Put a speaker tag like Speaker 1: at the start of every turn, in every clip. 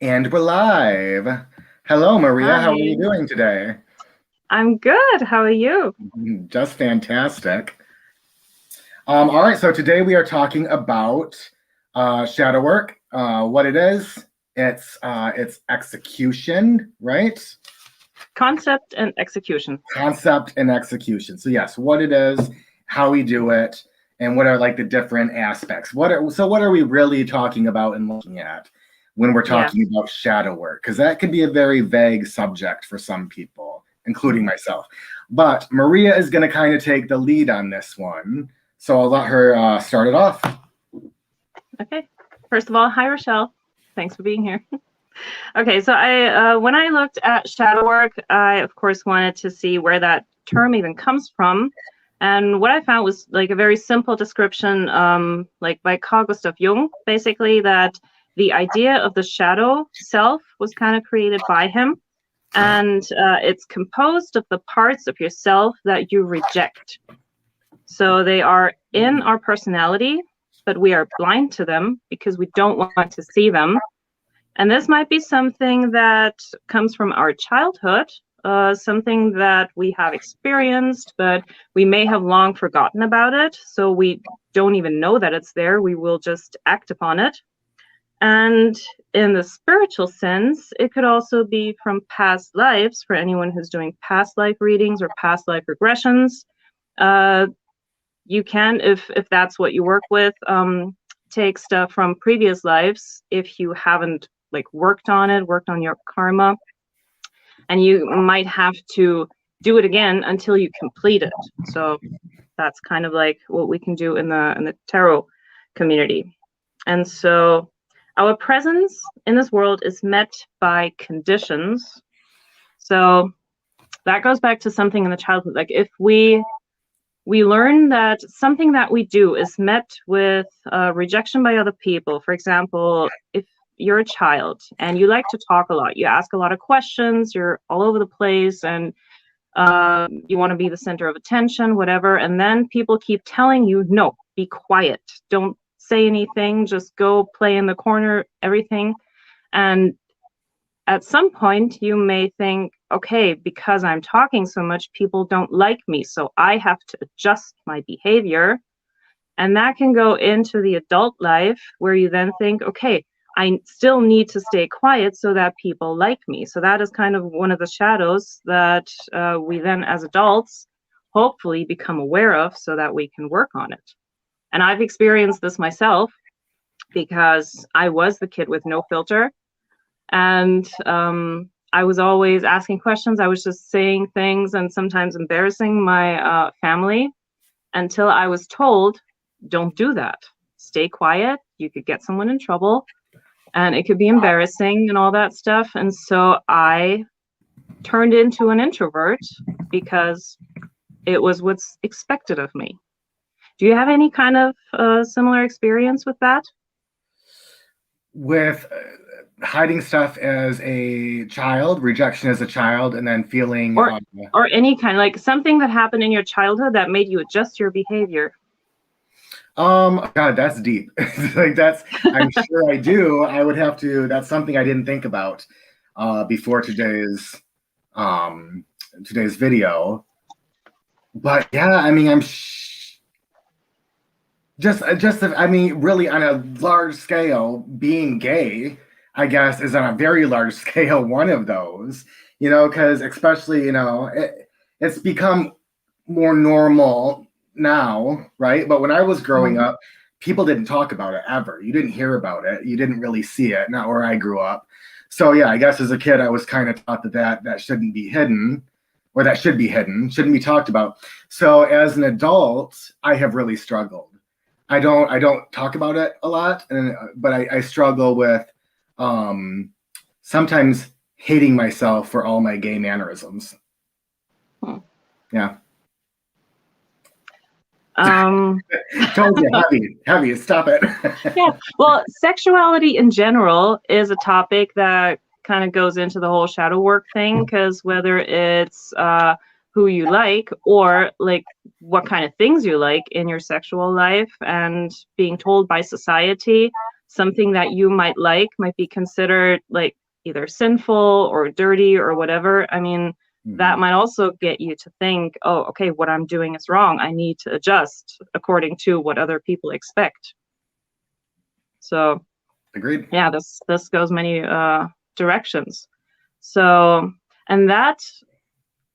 Speaker 1: And we're live. Hello, Maria. How are you
Speaker 2: Hi,
Speaker 1: doing today?
Speaker 2: I'm good. How are you?
Speaker 1: Just fantastic. All right, so today we are talking about shadow work. What it is, it's execution, right?
Speaker 2: Concept and execution.
Speaker 1: Concept and execution. So yes, what it is, how we do it, and what are like the different aspects. What are we really talking about and looking at when we're
Speaker 2: Yeah.
Speaker 1: talking about shadow work? Because that can be a very vague subject for some people, including myself. But Maria is going to kind of take the lead on this one, so I'll let her start it off.
Speaker 2: Okay. First of all, hi, Rochelle. Thanks for being here. Okay, so when I looked at shadow work, I of course wanted to see where that term even comes from. And what I found was like a very simple description, like by Carl Gustav Jung, basically that the idea of the shadow self was kind of created by him. And it's composed of the parts of yourself that you reject. So they are in our personality, but we are blind to them because we don't want to see them. And this might be something that comes from our childhood, something that we have experienced, but we may have long forgotten about it. So we don't even know that it's there. We will just act upon it. And in the spiritual sense, it could also be from past lives for anyone who's doing past life readings or past life regressions. Uh, you can, if that's what you work with, take stuff from previous lives if you haven't like worked on your karma, and you might have to do it again until you complete it. So that's kind of like what we can do in the tarot community. And so our presence in this world is met by conditions. So that goes back to something in the childhood. Like if we learn that something that we do is met with rejection by other people. For example, if you're a child and you like to talk a lot, you ask a lot of questions, you're all over the place, and you want to be the center of attention, whatever. And then people keep telling you, no, be quiet. Don't say anything. Just go play in the corner, everything. And at some point you may think, okay, because I'm talking so much, people don't like me, so I have to adjust my behavior. And that can go into the adult life where you then think, okay, I still need to stay quiet so that people like me. So that is kind of one of the shadows that we then as adults hopefully become aware of so that we can work on it. And I've experienced this myself because I was the kid with no filter, and I was always asking questions. I was just saying things and sometimes embarrassing my family until I was told, don't do that. Stay quiet. You could get someone in trouble and it could be embarrassing and all that stuff. And so I turned into an introvert because it was what's expected of me. Do you have any kind of similar experience with that?
Speaker 1: With hiding stuff as a child, rejection as a child, and then feeling
Speaker 2: Or any kind, like something that happened in your childhood that made you adjust your behavior?
Speaker 1: God, that's deep. Like that's, I'm sure I do. I would have to. That's something I didn't think about before um today's video. But yeah, I mean, I mean, really on a large scale, being gay, I guess, is on a very large scale one of those. Because especially, it's become more normal now, right? But when I was growing up, people didn't talk about it ever. You didn't hear about it. You didn't really see it, not where I grew up. So yeah, I guess as a kid, I was kind of taught that shouldn't be hidden, or that should be hidden, shouldn't be talked about. So as an adult, I have really struggled. I don't talk about it a lot, but I struggle with sometimes hating myself for all my gay mannerisms.
Speaker 2: Hmm.
Speaker 1: Yeah.
Speaker 2: Um,
Speaker 1: Told you, heavy. Stop it.
Speaker 2: yeah. Well, sexuality in general is a topic that kind of goes into the whole shadow work thing, because whether it's who you like or like what kind of things you like in your sexual life, and being told by society something that you might like might be considered like either sinful or dirty or whatever. I mean, that might also get you to think, oh, okay, what I'm doing is wrong. I need to adjust according to what other people expect. So,
Speaker 1: Agreed.
Speaker 2: yeah, this goes many directions. So, and that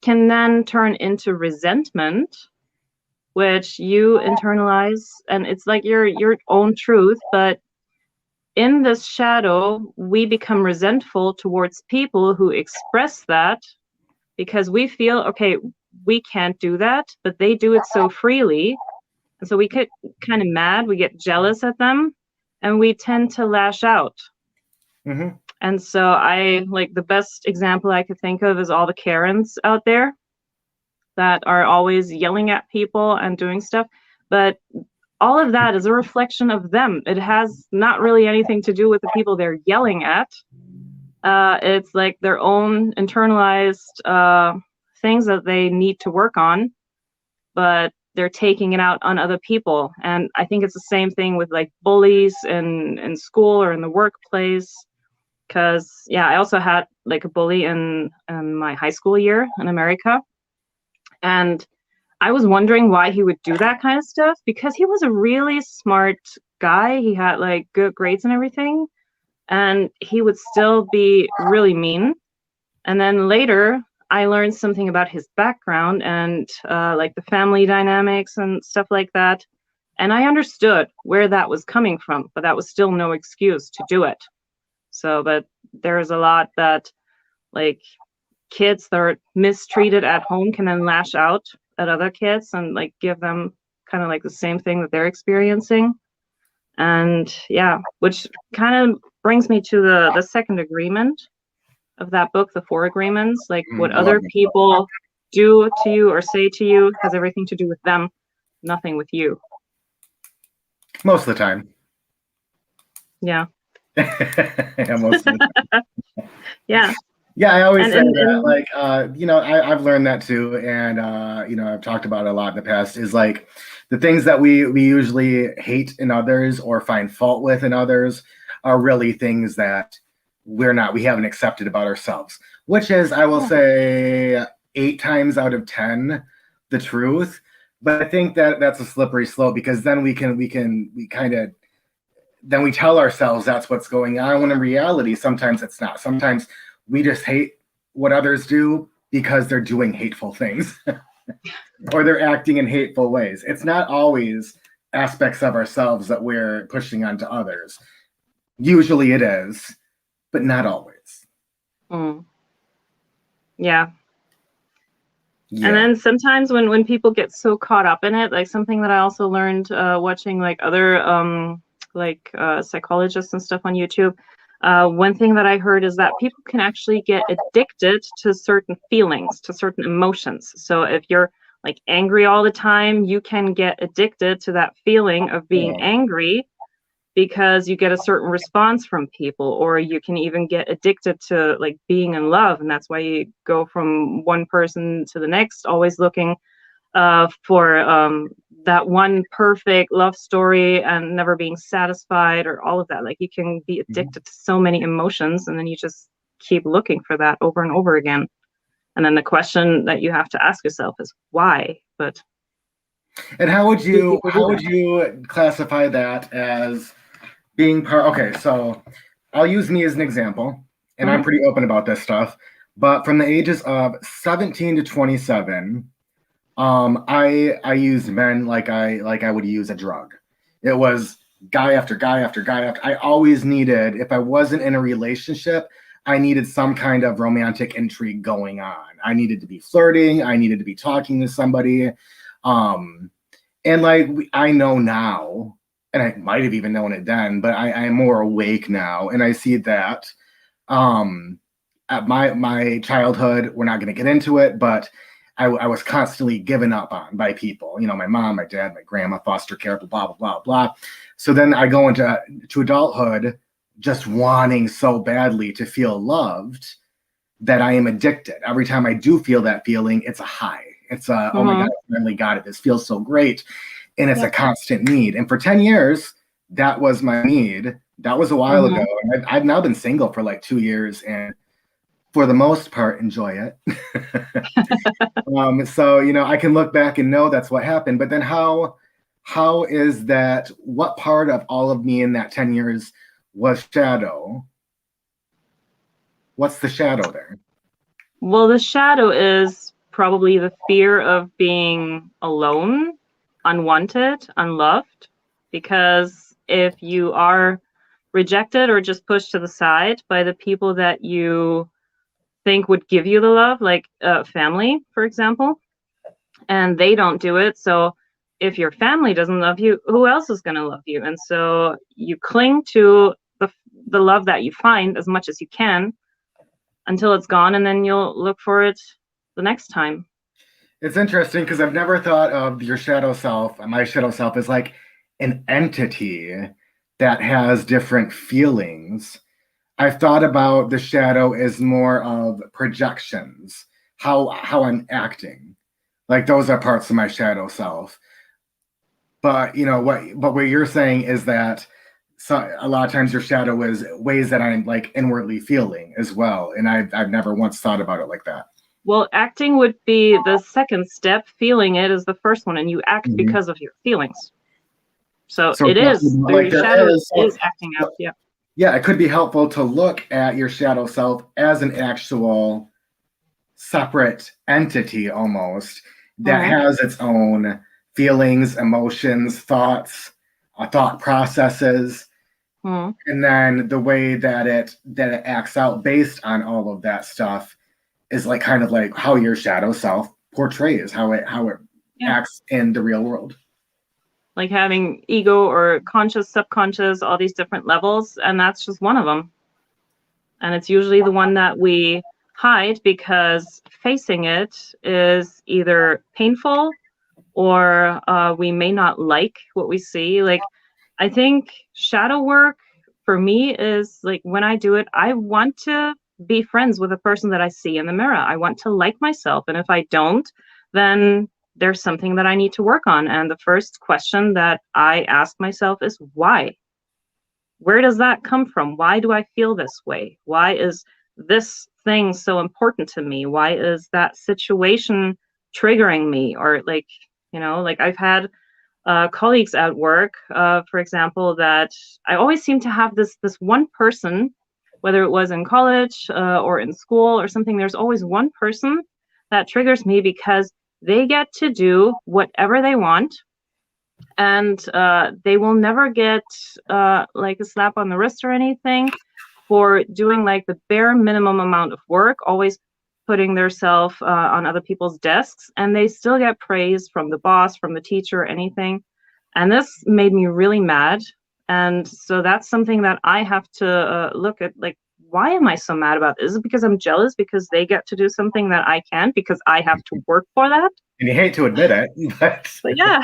Speaker 2: can then turn into resentment, which you internalize, and it's like your own truth. But in this shadow, we become resentful towards people who express that, because we feel, okay, we can't do that, but they do it so freely. And so we get kind of mad, we get jealous at them, and we tend to lash out.
Speaker 1: Mm-hmm.
Speaker 2: And so I like, the best example I could think of is all the Karens out there that are always yelling at people and doing stuff. But all of that is a reflection of them. It has not really anything to do with the people they're yelling at. It's like their own internalized things that they need to work on, but they're taking it out on other people. And I think it's the same thing with like bullies in school or in the workplace. Because, yeah, I also had like a bully in my high school year in America. And I was wondering why he would do that kind of stuff, because he was a really smart guy. He had like good grades and everything. And he would still be really mean. And then later, I learned something about his background and like the family dynamics and stuff like that. And I understood where that was coming from, but that was still no excuse to do it. So, but there's a lot that like kids that are mistreated at home can then lash out at other kids and like give them kind of like the same thing that they're experiencing. And yeah, which kind of brings me to the second agreement of that book, the 4 agreements. Like what other people do to you or say to you has everything to do with them, nothing with you.
Speaker 1: Most of the time.
Speaker 2: Yeah.
Speaker 1: Yeah, most of the time.
Speaker 2: Yeah.
Speaker 1: Yeah, I always say that, like, I've learned that too, and I've talked about it a lot in the past. Is like the things that we usually hate in others or find fault with in others are really things that we haven't accepted about ourselves. Which is, I will say, 8 times out of 10 the truth. But I think that that's a slippery slope, because then we tell ourselves that's what's going on, when in reality, sometimes it's not. Sometimes we just hate what others do because they're doing hateful things or they're acting in hateful ways. It's not always aspects of ourselves that we're pushing onto others. Usually it is, but not always.
Speaker 2: Mm. Yeah. And then sometimes when people get so caught up in it, like something that I also learned watching like other psychologists and stuff on YouTube, one thing that I heard is that people can actually get addicted to certain feelings, to certain emotions. So if you're like angry all the time, you can get addicted to that feeling of being angry because you get a certain response from people, or you can even get addicted to like being in love. And that's why you go from one person to the next, always looking for that one perfect love story and never being satisfied, or all of that. Like you can be addicted to so many emotions, and then you just keep looking for that over and over again. And then the question that you have to ask yourself is why?
Speaker 1: And how would you classify that as being part? Okay, so I'll use me as an example, and I'm pretty open about this stuff. But from the ages of 17 to 27, I used men like I would use a drug. It was guy after guy after guy after. I always needed, if I wasn't in a relationship, I needed some kind of romantic intrigue going on. I needed to be flirting. I needed to be talking to somebody. And like I know now, and I might have even known it then, but I am more awake now, and I see that at my childhood, we're not going to get into it, but I was constantly given up on by people. My mom, my dad, my grandma, foster care, blah, blah, blah, blah. So then I go into adulthood just wanting so badly to feel loved that I am addicted. Every time I do feel that feeling, it's a high. It's a, oh my God, I finally got it. This feels so great. And it's a constant need. And for 10 years, that was my need. That was a while ago. And I've now been single for like 2 years, and for the most part, enjoy it. So, I can look back and know that's what happened. But then how is that? What part of all of me in that 10 years was shadow? What's the shadow there?
Speaker 2: Well, the shadow is probably the fear of being alone, unwanted, unloved, because if you are rejected or just pushed to the side by the people that you think would give you the love, like family, for example, and they don't do it. So if your family doesn't love you, who else is going to love you? And so you cling to the love that you find as much as you can until it's gone, and then you'll look for it the next time.
Speaker 1: It's interesting because I've never thought of your shadow self, my shadow self, as like an entity that has different feelings. I've thought about the shadow as more of projections, how I'm acting. Like those are parts of my shadow self. But what you're saying is that a lot of times your shadow is ways that I'm like inwardly feeling as well. And I've never once thought about it like that.
Speaker 2: Well, acting would be the second step. Feeling it is the first one, and you act because of your feelings. So it is.
Speaker 1: Like
Speaker 2: your shadow is acting out. Yeah.
Speaker 1: Yeah, it could be helpful to look at your shadow self as an actual separate entity almost that has its own feelings, emotions, thoughts, thought processes. And then the way that it acts out based on all of that stuff is like kind of like how your shadow self portrays how it acts in the real world.
Speaker 2: Like having ego or conscious, subconscious, all these different levels, and that's just one of them. And it's usually the one that we hide because facing it is either painful or we may not like what we see. Like, I think shadow work for me is like when I do it, I want to be friends with a person that I see in the mirror. I want to like myself. And if I don't, then there's something that I need to work on. And the first question that I ask myself is why? Where does that come from? Why do I feel this way? Why is this thing so important to me? Why is that situation triggering me? Or like, like I've had colleagues at work, for example, that I always seem to have this one person, whether it was in college or in school or something, there's always one person that triggers me because they get to do whatever they want, and they will never get like a slap on the wrist or anything for doing like the bare minimum amount of work, always putting themselves on other people's desks, and they still get praise from the boss, from the teacher, anything. And this made me really mad. And so that's something that I have to look at, like, why am I so mad about this? Is it because I'm jealous because they get to do something that I can't because I have to work for that?
Speaker 1: And you hate to admit it,
Speaker 2: but yeah,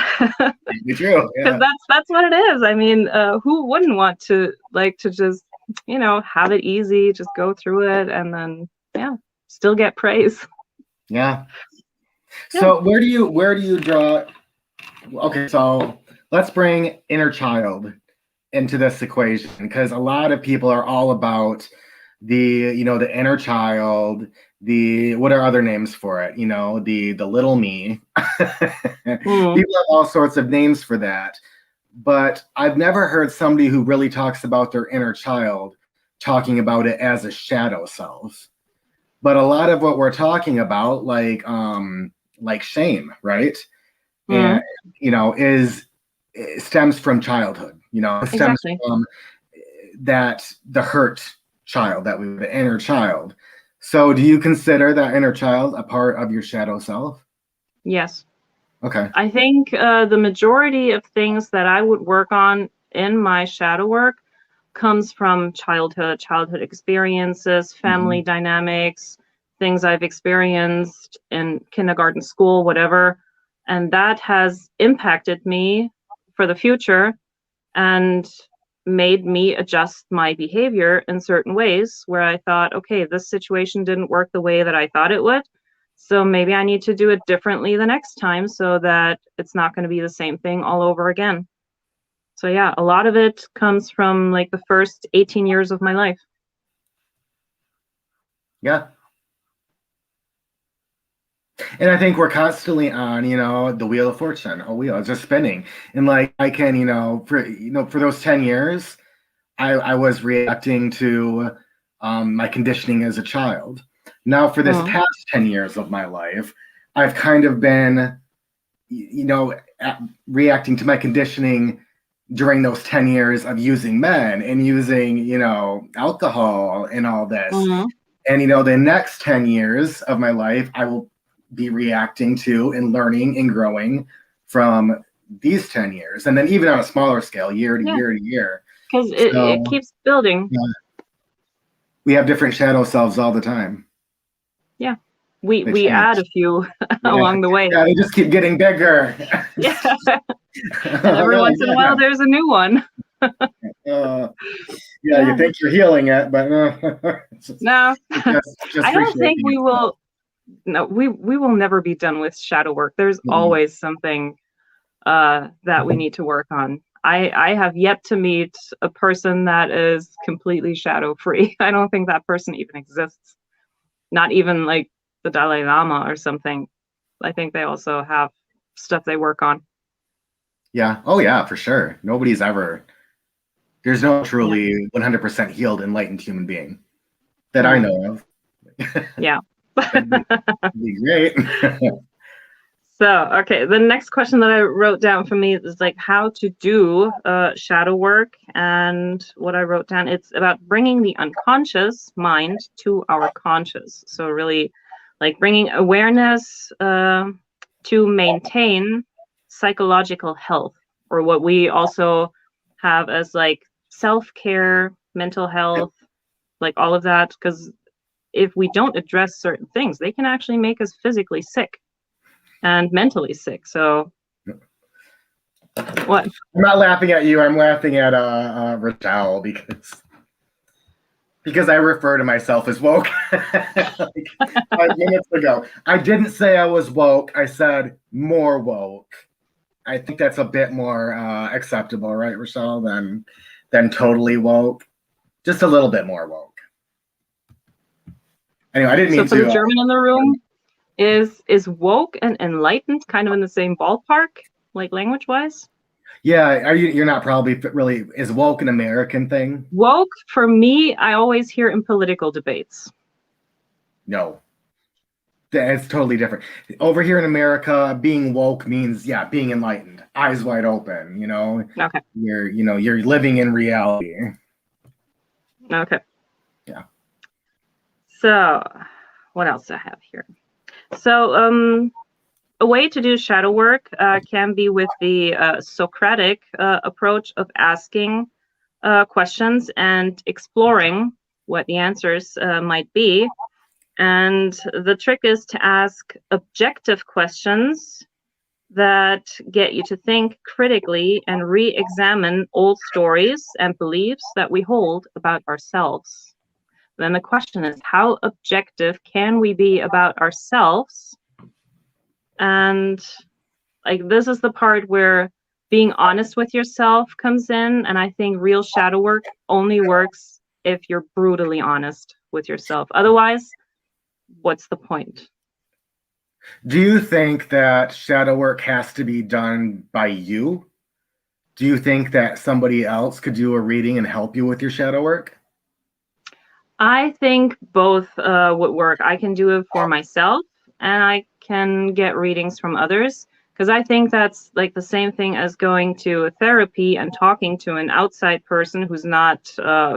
Speaker 1: it's true.
Speaker 2: Because that's what it is. I mean, who wouldn't want to just have it easy, just go through it, and then still get praise.
Speaker 1: Yeah. So where do you draw? Okay, so let's bring inner child into this equation, because a lot of people are all about the inner child, what are other names for it? The little me. People have all sorts of names for that, but I've never heard somebody who really talks about their inner child talking about it as a shadow self. But a lot of what we're talking about, like shame, right? And it stems from childhood. It stems from the hurt child, the inner child. So do you consider that inner child a part of your shadow self?
Speaker 2: Yes.
Speaker 1: Okay.
Speaker 2: I think the majority of things that I would work on in my shadow work comes from childhood experiences, family dynamics, things I've experienced in kindergarten, school, whatever. And that has impacted me for the future and made me adjust my behavior in certain ways where I thought, okay, this situation didn't work the way that I thought it would. So maybe I need to do it differently the next time so that it's not going to be the same thing all over again. So yeah, a lot of it comes from like the first 18 years of my life.
Speaker 1: Yeah. And I think we're constantly on, the wheel of fortune. A wheel, it's just spinning. And like I can, for those 10 years, I was reacting to my conditioning as a child. Now, for this past 10 years of my life, I've kind of been, reacting to my conditioning during those 10 years of using men and using, alcohol and all this. And, the next 10 years of my life, I will be reacting to and learning and growing from these 10 years. And then even on a smaller scale, year to year to year.
Speaker 2: Because it keeps building.
Speaker 1: Yeah. We have different shadow selves all the time.
Speaker 2: Yeah. We add a few along the way.
Speaker 1: Yeah, they just keep getting bigger.
Speaker 2: Yeah. And every once in a while, there's a new one.
Speaker 1: You think you're healing it, but
Speaker 2: no. I don't think we will. No, we will never be done with shadow work. There's always something that we need to work on. I have yet to meet a person that is completely shadow free. I don't think that person even exists. Not even like the Dalai Lama or something. I think they also have stuff they work on.
Speaker 1: Yeah. Oh yeah, for sure. There's no truly 100% healed, enlightened human being that I know of.
Speaker 2: Yeah.
Speaker 1: That'd be great.
Speaker 2: So, okay, the next question that I wrote down for me is like how to do shadow work. And what I wrote down, it's about bringing the unconscious mind to our conscious. So really like bringing awareness to maintain psychological health, or what we also have as like self-care, mental health, like all of that. Because if we don't address certain things, they can actually make us physically sick and mentally sick. So what?
Speaker 1: I'm not laughing at you. I'm laughing at Rochelle because I refer to myself as woke. Like 5 minutes ago, I didn't say I was woke. I said more woke. I think that's a bit more acceptable, right, Rochelle, than totally woke. Just a little bit more woke. Anyway, I didn't mean to.
Speaker 2: So for the German in the room, is woke and enlightened kind of in the same ballpark, like language-wise?
Speaker 1: Yeah, you're not probably really, is woke an American thing?
Speaker 2: Woke, for me, I always hear in political debates.
Speaker 1: No. It's totally different. Over here in America, being woke means, being enlightened, eyes wide open,
Speaker 2: Okay.
Speaker 1: You're living in reality.
Speaker 2: Okay.
Speaker 1: Yeah.
Speaker 2: So what else do I have here? So a way to do shadow work can be with the Socratic approach of asking questions and exploring what the answers might be. And the trick is to ask objective questions that get you to think critically and re-examine old stories and beliefs that we hold about ourselves. Then the question is, how objective can we be about ourselves? And like this is the part where being honest with yourself comes in. And I think real shadow work only works if you're brutally honest with yourself. Otherwise, what's the point?
Speaker 1: Do you think that shadow work has to be done by you? Do you think that somebody else could do a reading and help you with your shadow work?
Speaker 2: I think both would work. I can do it for myself and I can get readings from others, because I think that's like the same thing as going to therapy and talking to an outside person who's not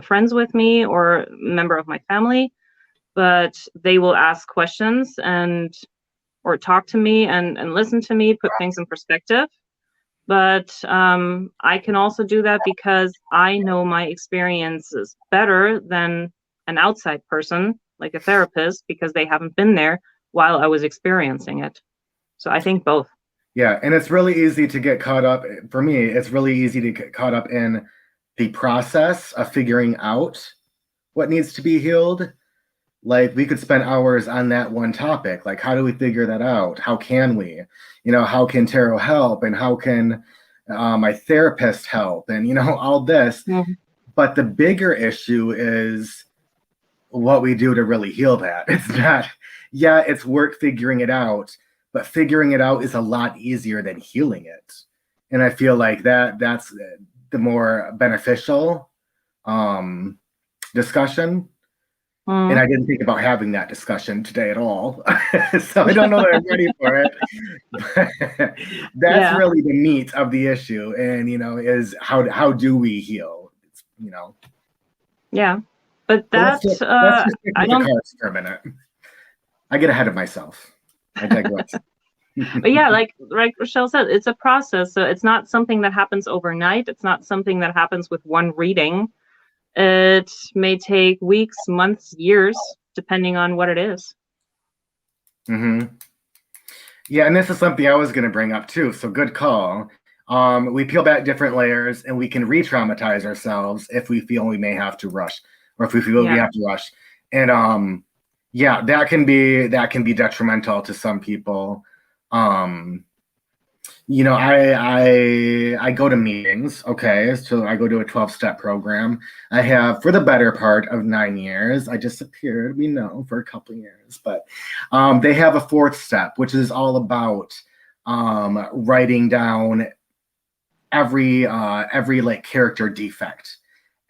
Speaker 2: friends with me or a member of my family, but they will ask questions or talk to me and listen to me, put things in perspective. But I can also do that because I know my experiences better than an outside person, like a therapist, because they haven't been there while I was experiencing it. So I think both.
Speaker 1: Yeah, and it's really easy to get caught up. For me, it's really easy to get caught up in the process of figuring out what needs to be healed. Like we could spend hours on that one topic. Like, how do we figure that out? How can we? How can tarot help? And how can my therapist help, and all this.
Speaker 2: Mhm.
Speaker 1: But the bigger issue is what we do to really heal that. It's not, yeah, it's work figuring it out, but figuring it out is a lot easier than healing it. And I feel like that's the more beneficial discussion. And
Speaker 2: Mm.
Speaker 1: I didn't think about having that discussion today at all. So I don't know that I'm ready for it. But that's
Speaker 2: Yeah.
Speaker 1: really the meat of the issue. And, is how do we heal?
Speaker 2: Yeah. But
Speaker 1: But
Speaker 2: that,
Speaker 1: let's just stick
Speaker 2: I
Speaker 1: with the
Speaker 2: don't,
Speaker 1: cards for a minute. I get ahead of myself. I digress.
Speaker 2: but yeah, like Rochelle said, it's a process. So it's not something that happens overnight. It's not something that happens with one reading. It may take weeks, months, years, depending on what it is.
Speaker 1: Hmm. Yeah, and this is something I was going to bring up too. So good call. We peel back different layers, and we can re-traumatize ourselves if we feel we may have to rush, or if we feel we
Speaker 2: Yeah.
Speaker 1: have to rush. And yeah, that can be detrimental to some people. I go to meetings. Okay, so I go to a 12-step program. I have for the better part of 9 years. I disappeared, we know, for a couple of years, but they have a fourth step, which is all about writing down every like character defect,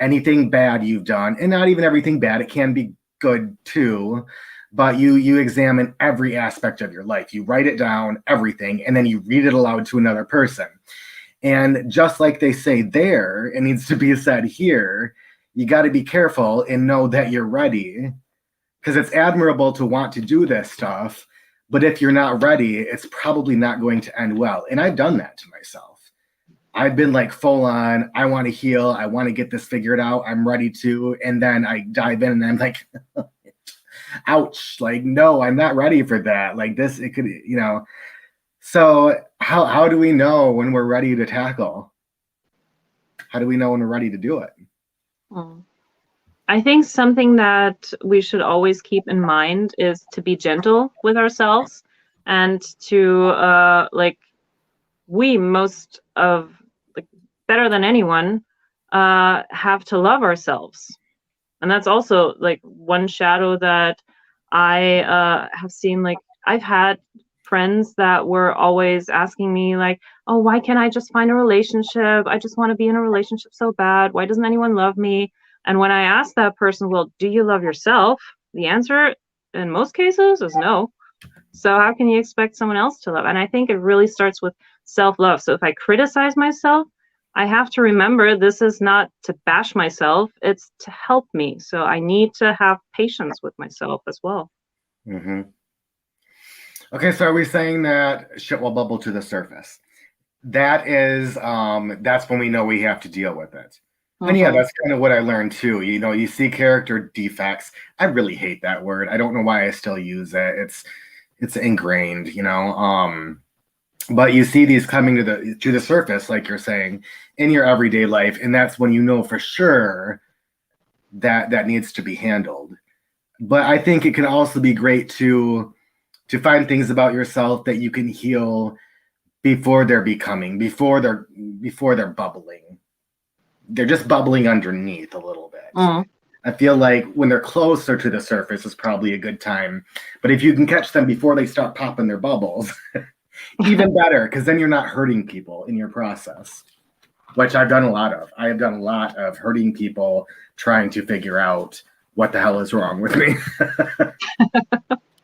Speaker 1: anything bad you've done, and not even everything bad. It can be good too, but you examine every aspect of your life. You write it down, everything, and then you read it aloud to another person. And just like they say there, it needs to be said here. You got to be careful and know that you're ready, because it's admirable to want to do this stuff, but if you're not ready, it's probably not going to end well. And I've done that to myself. I've been like full on, I want to heal, I want to get this figured out, I'm ready to, and then I dive in and I'm like, ouch, like, no, I'm not ready for that. Like this, it could, So how do we know when we're ready to tackle? How do we know when we're ready to do it?
Speaker 2: I think something that we should always keep in mind is to be gentle with ourselves, and to we most of like better than anyone have to love ourselves. And that's also like one shadow that I have seen. Like I've had friends that were always asking me like, oh, why can't I just find a relationship? I just want to be in a relationship so bad. Why doesn't anyone love me? And when I ask that person, well, do you love yourself? The answer in most cases is no. So how can you expect someone else to love? And I think it really starts with self-love. So if I criticize myself, I have to remember this is not to bash myself, it's to help me. So I need to have patience with myself as well.
Speaker 1: Mm-hmm. Okay, so are we saying that shit will bubble to the surface? That is, that's when we know we have to deal with it. And yeah, that's kind of what I learned too. You see character defects. I really hate that word. I don't know why I still use it. It's ingrained, but you see these coming to the surface, like you're saying, in your everyday life, and that's when you know for sure that needs to be handled. But I think it can also be great to find things about yourself that you can heal before before they're bubbling. They're just bubbling underneath a little bit. I feel like when they're closer to the surface is probably a good time. But if you can catch them before they start popping their bubbles, even better, because then you're not hurting people in your process, which I've done a lot of. I have done a lot of hurting people trying to figure out what the hell is wrong with me.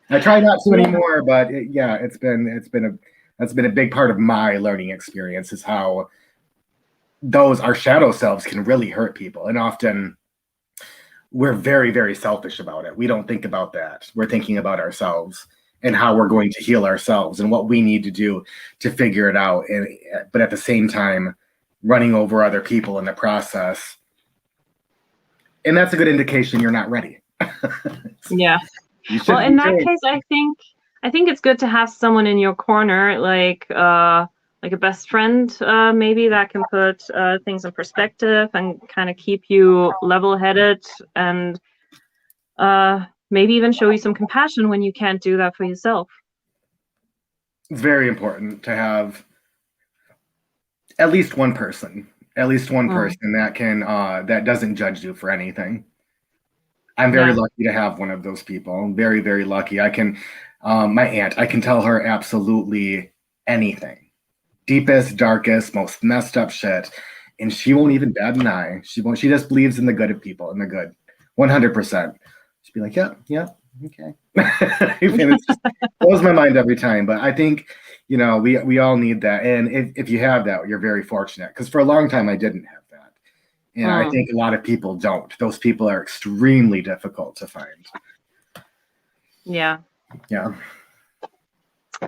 Speaker 1: I try not to anymore, but that's been a big part of my learning experience, is how our shadow selves can really hurt people. And often we're very, very selfish about it. We don't think about that. We're thinking about ourselves and how we're going to heal ourselves and what we need to do to figure it out. But at the same time, running over other people in the process. And that's a good indication you're not ready.
Speaker 2: Yeah. Well, in that case, I think it's good to have someone in your corner, like a best friend, maybe, that can put things in perspective and kind of keep you level-headed, and maybe even show you some compassion when you can't do that for yourself.
Speaker 1: It's very important to have At least one person. At least one
Speaker 2: Mm.
Speaker 1: person that can that doesn't judge you for anything. I'm very
Speaker 2: Yeah.
Speaker 1: lucky to have one of those people. I'm very, very lucky. I can, my aunt, I can tell her absolutely anything, deepest, darkest, most messed up shit, and she won't even bat an eye. She won't. She just believes in the good of people, in the good, 100%. She'd be like, yeah, yeah, okay. And it just blows my mind every time. But I think, you know, we all need that, and if you have that, you're very fortunate. Because for a long time, I didn't have that. And I think a lot of people don't. Those people are extremely difficult to find.
Speaker 2: Yeah.
Speaker 1: Yeah.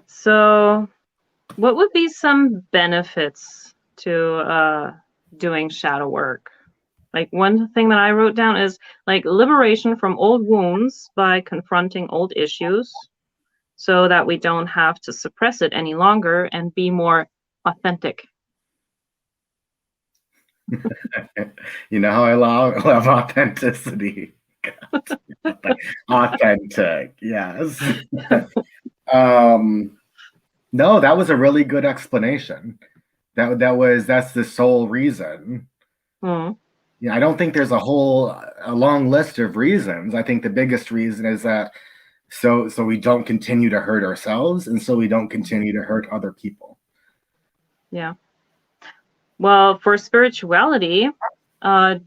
Speaker 2: So, what would be some benefits to doing shadow work? Like one thing that I wrote down is like liberation from old wounds by confronting old issues so that we don't have to suppress it any longer and be more authentic.
Speaker 1: You know how I love authenticity. Authentic, yes. No, that was a really good explanation. That's the sole reason.
Speaker 2: Mm.
Speaker 1: Yeah, I don't think there's a long list of reasons. I think the biggest reason is that so we don't continue to hurt ourselves, and so we don't continue to hurt other people.
Speaker 2: Yeah. Well, for spirituality,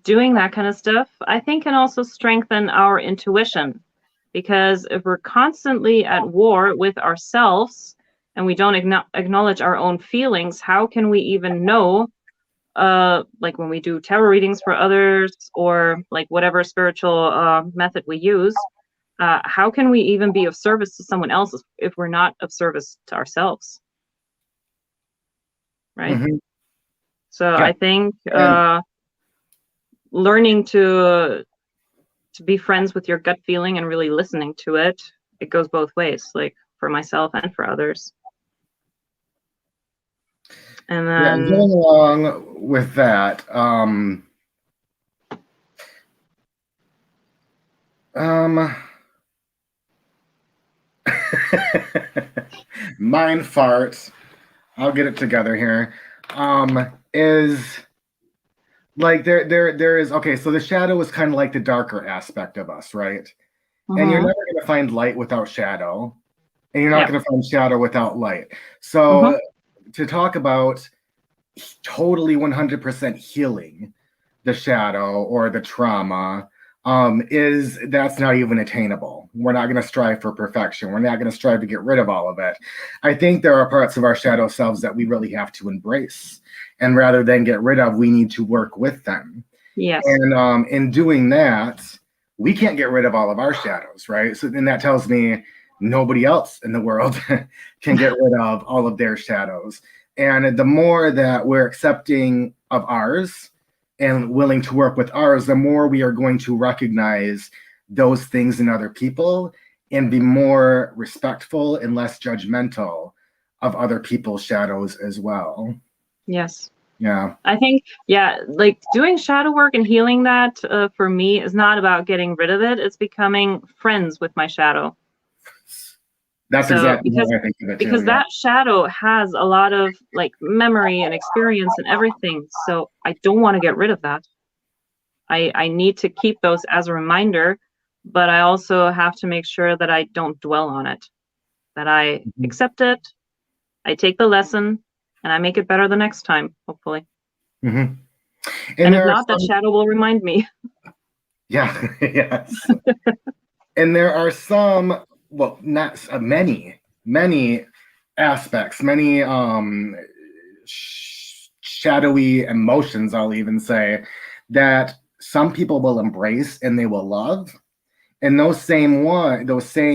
Speaker 2: doing that kind of stuff, I think can also strengthen our intuition. Because if we're constantly at war with ourselves and we don't acknowledge our own feelings, how can we even know, like when we do tarot readings for others or like whatever spiritual method we use, how can we even be of service to someone else if we're not of service to ourselves? Right.
Speaker 1: Mm-hmm.
Speaker 2: So
Speaker 1: Yeah.
Speaker 2: I think
Speaker 1: And
Speaker 2: learning to be friends with your gut feeling and really listening to it, it goes both ways, like for myself and for others. And
Speaker 1: yeah,
Speaker 2: then
Speaker 1: going along with that, mind farts. I'll get it together here. Is like there is okay, so the shadow is kind of like the darker aspect of us, right? And you're never going to find light without shadow, and you're not
Speaker 2: yeah.
Speaker 1: going to find shadow without light.
Speaker 2: Mhm.
Speaker 1: So to talk about totally 100% healing the shadow or the trauma is that's not even attainable. We're not going to strive for perfection. We're not going to strive to get rid of all of it. I think there are parts of our shadow selves that we really have to embrace, and rather than get rid of, we need to work with them.
Speaker 2: Yes.
Speaker 1: And in doing that, we can't get rid of all of our shadows, right? So then that tells me nobody else in the world can get rid of all of their shadows. And the more that we're accepting of ours and willing to work with ours, the more we are going to recognize those things in other people and be more respectful and less judgmental of other people's shadows as well.
Speaker 2: Yes.
Speaker 1: Yeah.
Speaker 2: I think, yeah, like doing shadow work and healing that for me is not about getting rid of it. It's becoming friends with my shadow.
Speaker 1: That's
Speaker 2: So,
Speaker 1: exactly how I think of it too.
Speaker 2: because
Speaker 1: Yeah.
Speaker 2: that shadow has a lot of like memory and experience and everything. So I don't want to get rid of that. I need to keep those as a reminder, but I also have to make sure that I don't dwell on it, that I accept it, I take the lesson, and I make it better the next time, hopefully.
Speaker 1: Mm-hmm.
Speaker 2: And if not, that shadow will remind me.
Speaker 1: Yeah, yes. And there are some, well, not many, many aspects, many shadowy emotions, I'll even say, that some people will embrace and they will love. And those same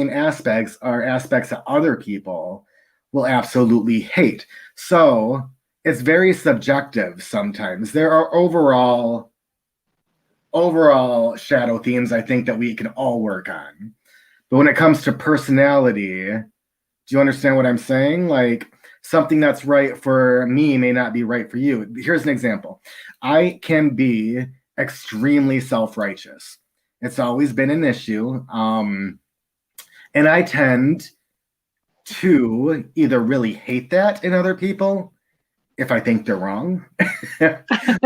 Speaker 1: aspects are aspects that other people will absolutely hate. So it's very subjective sometimes. There are overall shadow themes I think that we can all work on. But when it comes to personality, do you understand what I'm saying? Like something that's right for me may not be right for you. Here's an example. I can be extremely self-righteous. It's always been an issue. And I tend to either really hate that in other people if I think they're wrong,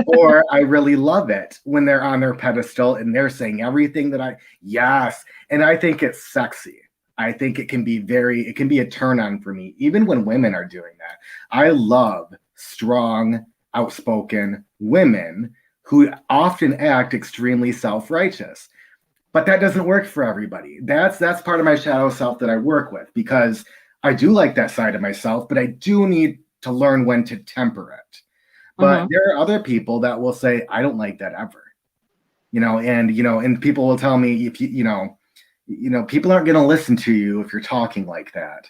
Speaker 1: or I really love it when they're on their pedestal and they're saying everything that yes. And I think it's sexy. I think it can be a turn on for me, even when women are doing that. I love strong, outspoken women who often act extremely self-righteous. But that doesn't work for everybody. That's part of my shadow self that I work with, because I do like that side of myself, but I do need to learn when to temper it. But there are other people that will say, I don't like that ever. And people will tell me, if people aren't going to listen to you if you're talking like that.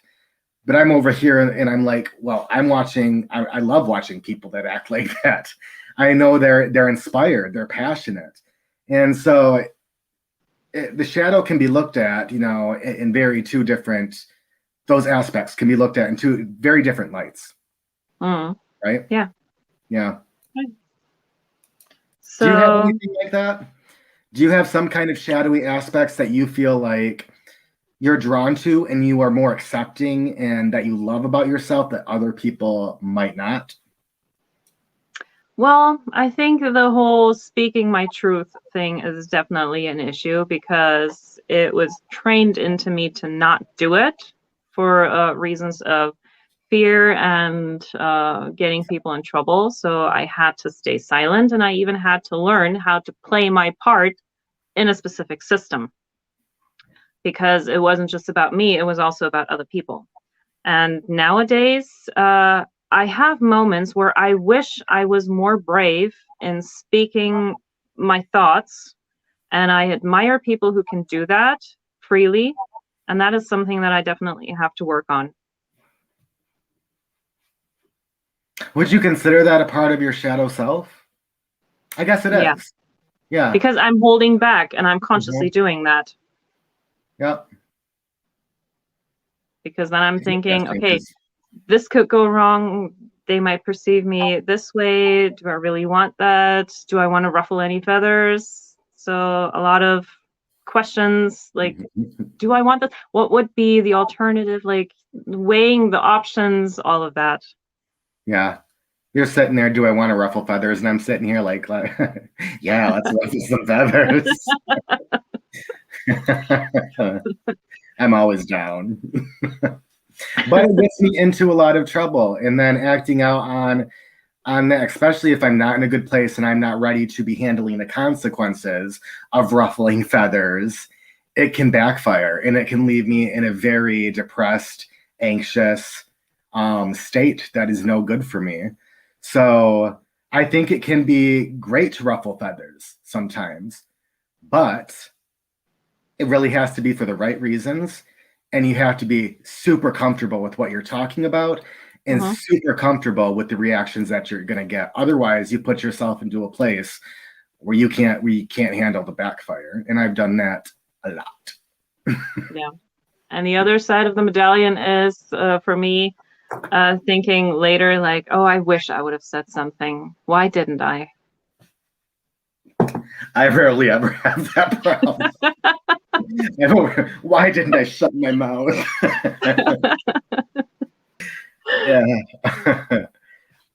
Speaker 1: But I'm over here and I'm like, well, I love watching people that act like that. I know they're inspired, they're passionate. And so the shadow can be looked at, in those aspects can be looked at in two very different lights. Right?
Speaker 2: Yeah.
Speaker 1: Yeah.
Speaker 2: So,
Speaker 1: do you have anything like that? Do you have some kind of shadowy aspects that you feel like you're drawn to and you are more accepting and that you love about yourself that other people might not?
Speaker 2: well, I think the whole speaking my truth thing is definitely an issue because it was trained into me to not do it for reasons of fear and getting people in trouble. So I had to stay silent, and I even had to learn how to play my part in a specific system, because it wasn't just about me, it was also about other people. And nowadays, I have moments where I wish I was more brave in speaking my thoughts, and I admire people who can do that freely. And that is something that I definitely have to work on.
Speaker 1: Would you consider that a part of your shadow self? I guess it
Speaker 2: Yeah.
Speaker 1: is. Yeah.
Speaker 2: Because I'm holding back and I'm consciously doing that.
Speaker 1: Yep.
Speaker 2: Because then I'm thinking, okay, this could go wrong. They might perceive me this way. Do I really want that? Do I want to ruffle any feathers? So a lot of questions like, do I want that? What would be the alternative? Like weighing the options, all of that.
Speaker 1: Yeah. You're sitting there, do I want to ruffle feathers? And I'm sitting here like yeah, let's ruffle some feathers. I'm always down. But it gets me into a lot of trouble. And then acting out on that, especially if I'm not in a good place and I'm not ready to be handling the consequences of ruffling feathers, it can backfire and it can leave me in a very depressed, anxious state that is no good for me. So I think it can be great to ruffle feathers sometimes, but it really has to be for the right reasons. And you have to be super comfortable with what you're talking about and super comfortable with the reactions that you're going to get. Otherwise, you put yourself into a place where you can't handle the backfire. And I've done that a lot.
Speaker 2: Yeah. And the other side of the medallion is, for me, thinking later, like, oh, I wish I would have said something. Why didn't I?
Speaker 1: I rarely ever have that problem. Why didn't I shut my mouth? Yeah.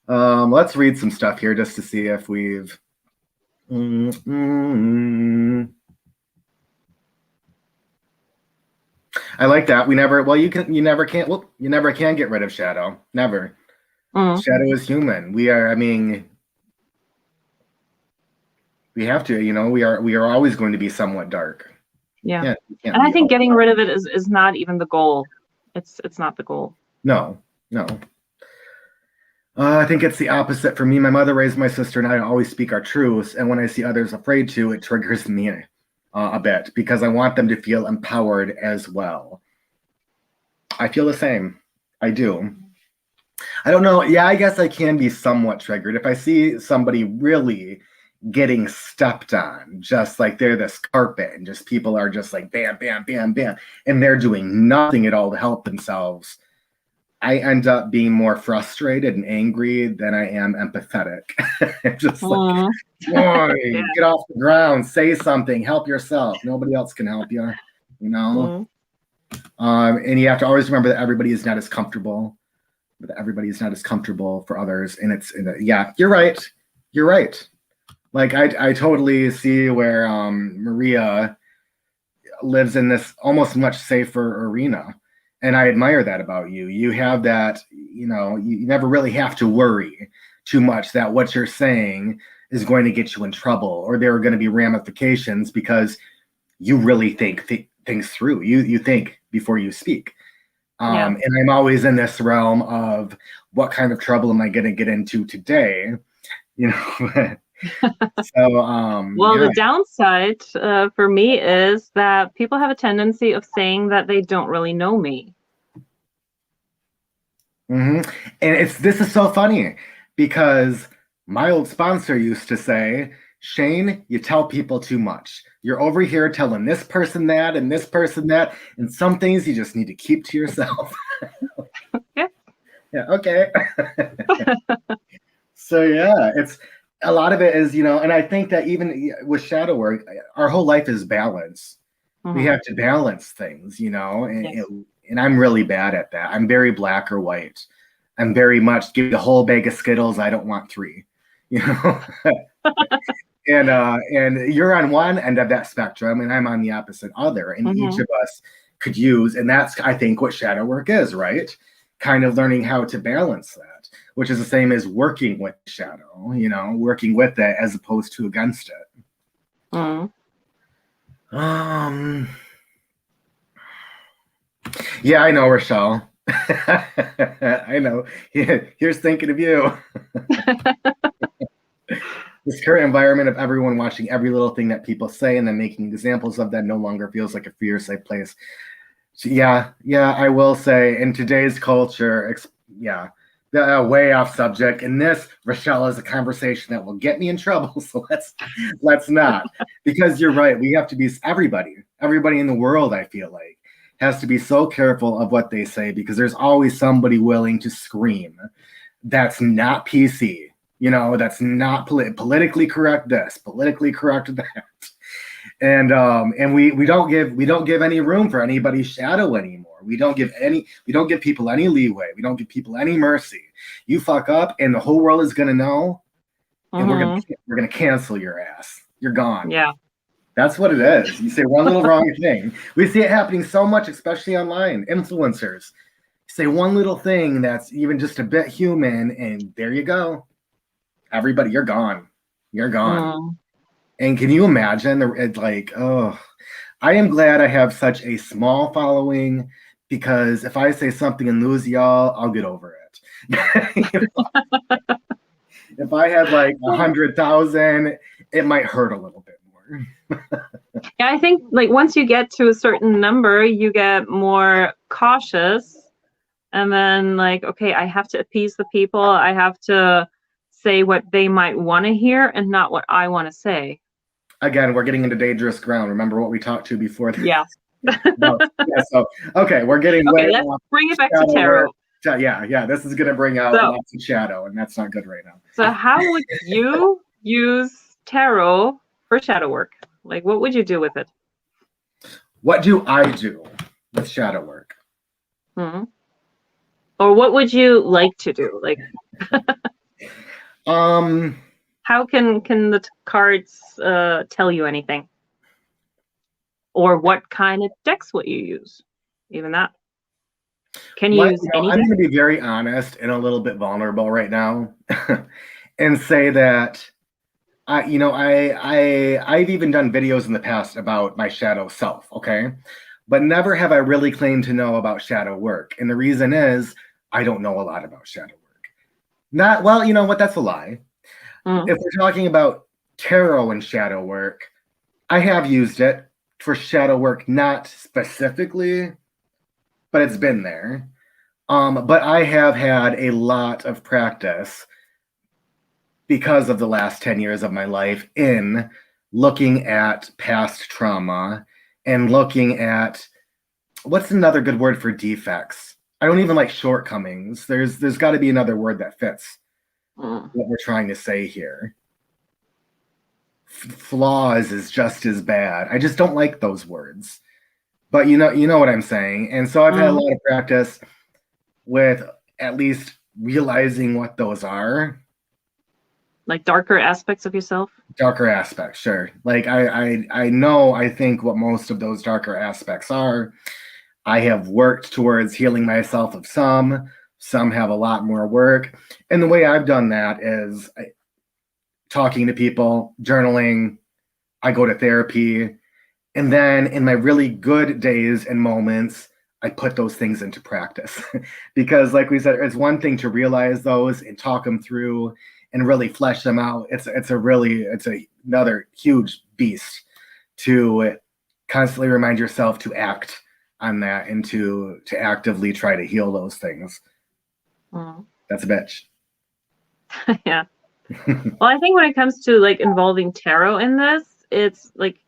Speaker 1: Let's read some stuff here just to see if we've. I like that. You never can get rid of shadow. Never. Shadow is human. We are. I mean, we have to. We are always going to be somewhat dark.
Speaker 2: Yeah. And I think getting rid of it is not even the goal. It's not the goal.
Speaker 1: No. I think it's the opposite for me. My mother raised my sister and I to always speak our truths. And when I see others afraid to, it triggers me a bit because I want them to feel empowered as well. I feel the same. I do. I don't know. Yeah, I guess I can be somewhat triggered. If I see somebody really getting stepped on, just like they're this carpet and just people are just like bam, bam, bam, bam, and they're doing nothing at all to help themselves, I end up being more frustrated and angry than I am empathetic. Just like, boy, get off the ground, say something, help yourself. Nobody else can help you, And you have to always remember that everybody is not as comfortable but everybody's not as comfortable for others. And yeah, you're right. You're right. Like I totally see where Maria lives in this almost much safer arena. And I admire that about you. You have that, you never really have to worry too much that what you're saying is going to get you in trouble or there are going to be ramifications because you really think things through. You think before you speak. And I'm always in this realm of what kind of trouble am I going to get into today? So,
Speaker 2: the downside for me is that people have a tendency of saying that they don't really know me.
Speaker 1: Mm-hmm. And this is so funny because my old sponsor used to say, Shane, you tell people too much. You're over here telling this person that and this person that, and some things you just need to keep to yourself.
Speaker 2: Yeah.
Speaker 1: Yeah. Okay. So yeah, it's a lot of it is, and I think that even with shadow work, our whole life is balance. We have to balance things, and I'm really bad at that. I'm very black or white. I'm very much give the whole bag of Skittles. I don't want 3, and you're on one end of that spectrum, and I'm on the opposite other. And each of us could use, and that's I think what shadow work is, right? Kind of learning how to balance that, which is the same as working with shadow. Working with it as opposed to against it. Yeah, I know, Rochelle. I know. Here's thinking of you. This current environment of everyone watching every little thing that people say and then making examples of that no longer feels like a free or safe place. So, yeah, I will say in today's culture, way off subject. And this, Rochelle, is a conversation that will get me in trouble. So let's not, because you're right. We have to be everybody in the world. I feel like has to be so careful of what they say because there's always somebody willing to scream. That's not PC. That's not politically correct. This politically correct that. And we don't give any room for anybody's shadow anymore. We don't give people any leeway. We don't give people any mercy. You fuck up and the whole world is gonna know, and we're gonna cancel your ass. You're gone.
Speaker 2: Yeah.
Speaker 1: That's what it is. You say one little wrong thing. We see it happening so much, especially online. Influencers. You say one little thing that's even just a bit human, and there you go. Everybody, you're gone. You're gone. And can you imagine? I am glad I have such a small following because if I say something and lose y'all, I'll get over it. If I had 100,000, it might hurt a little bit more.
Speaker 2: Yeah, I think once you get to a certain number, you get more cautious, and then okay, I have to appease the people. I have to say what they might want to hear and not what I want to say.
Speaker 1: Again, we're getting into dangerous ground. Remember what we talked to before?
Speaker 2: Yeah.
Speaker 1: So okay, we're getting
Speaker 2: okay. Let's bring it back to tarot.
Speaker 1: Yeah. This is gonna bring out lots of shadow, and that's not good right now.
Speaker 2: So, how would you use tarot for shadow work? What would you do with it?
Speaker 1: What do I do with shadow work?
Speaker 2: Or what would you like to do? How can the cards tell you anything? Or what kind of decks would you use? Even that. Can you use any deck?
Speaker 1: I'm going to be very honest and a little bit vulnerable right now and say that I've even done videos in the past about my shadow self, okay? But never have I really claimed to know about shadow work. And the reason is I don't know a lot about shadow work. You know what? That's a lie. If we're talking about tarot and shadow work, I have used it for shadow work, not specifically, but it's been there. But I have had a lot of practice because of the last 10 years of my life in looking at past trauma and looking at what's another good word for defects. I don't even like shortcomings. There's got to be another word that fits what we're trying to say here. Flaws is just as bad. I just don't like those words, but you know what I'm saying. And so I've had a lot of practice with at least realizing what those are.
Speaker 2: Like darker aspects of yourself?
Speaker 1: Darker aspects, sure. Like I know, I think what most of those darker aspects are. I have worked towards healing myself of some. Some have a lot more work. And the way I've done that is talking to people, journaling. I go to therapy. And then in my really good days and moments, I put those things into practice. Because like we said, it's one thing to realize those and talk them through and really flesh them out. It's another huge beast to constantly remind yourself to act on that and to actively try to heal those things. That's a bitch.
Speaker 2: Yeah. Well, I think when it comes to like involving tarot in this, it's like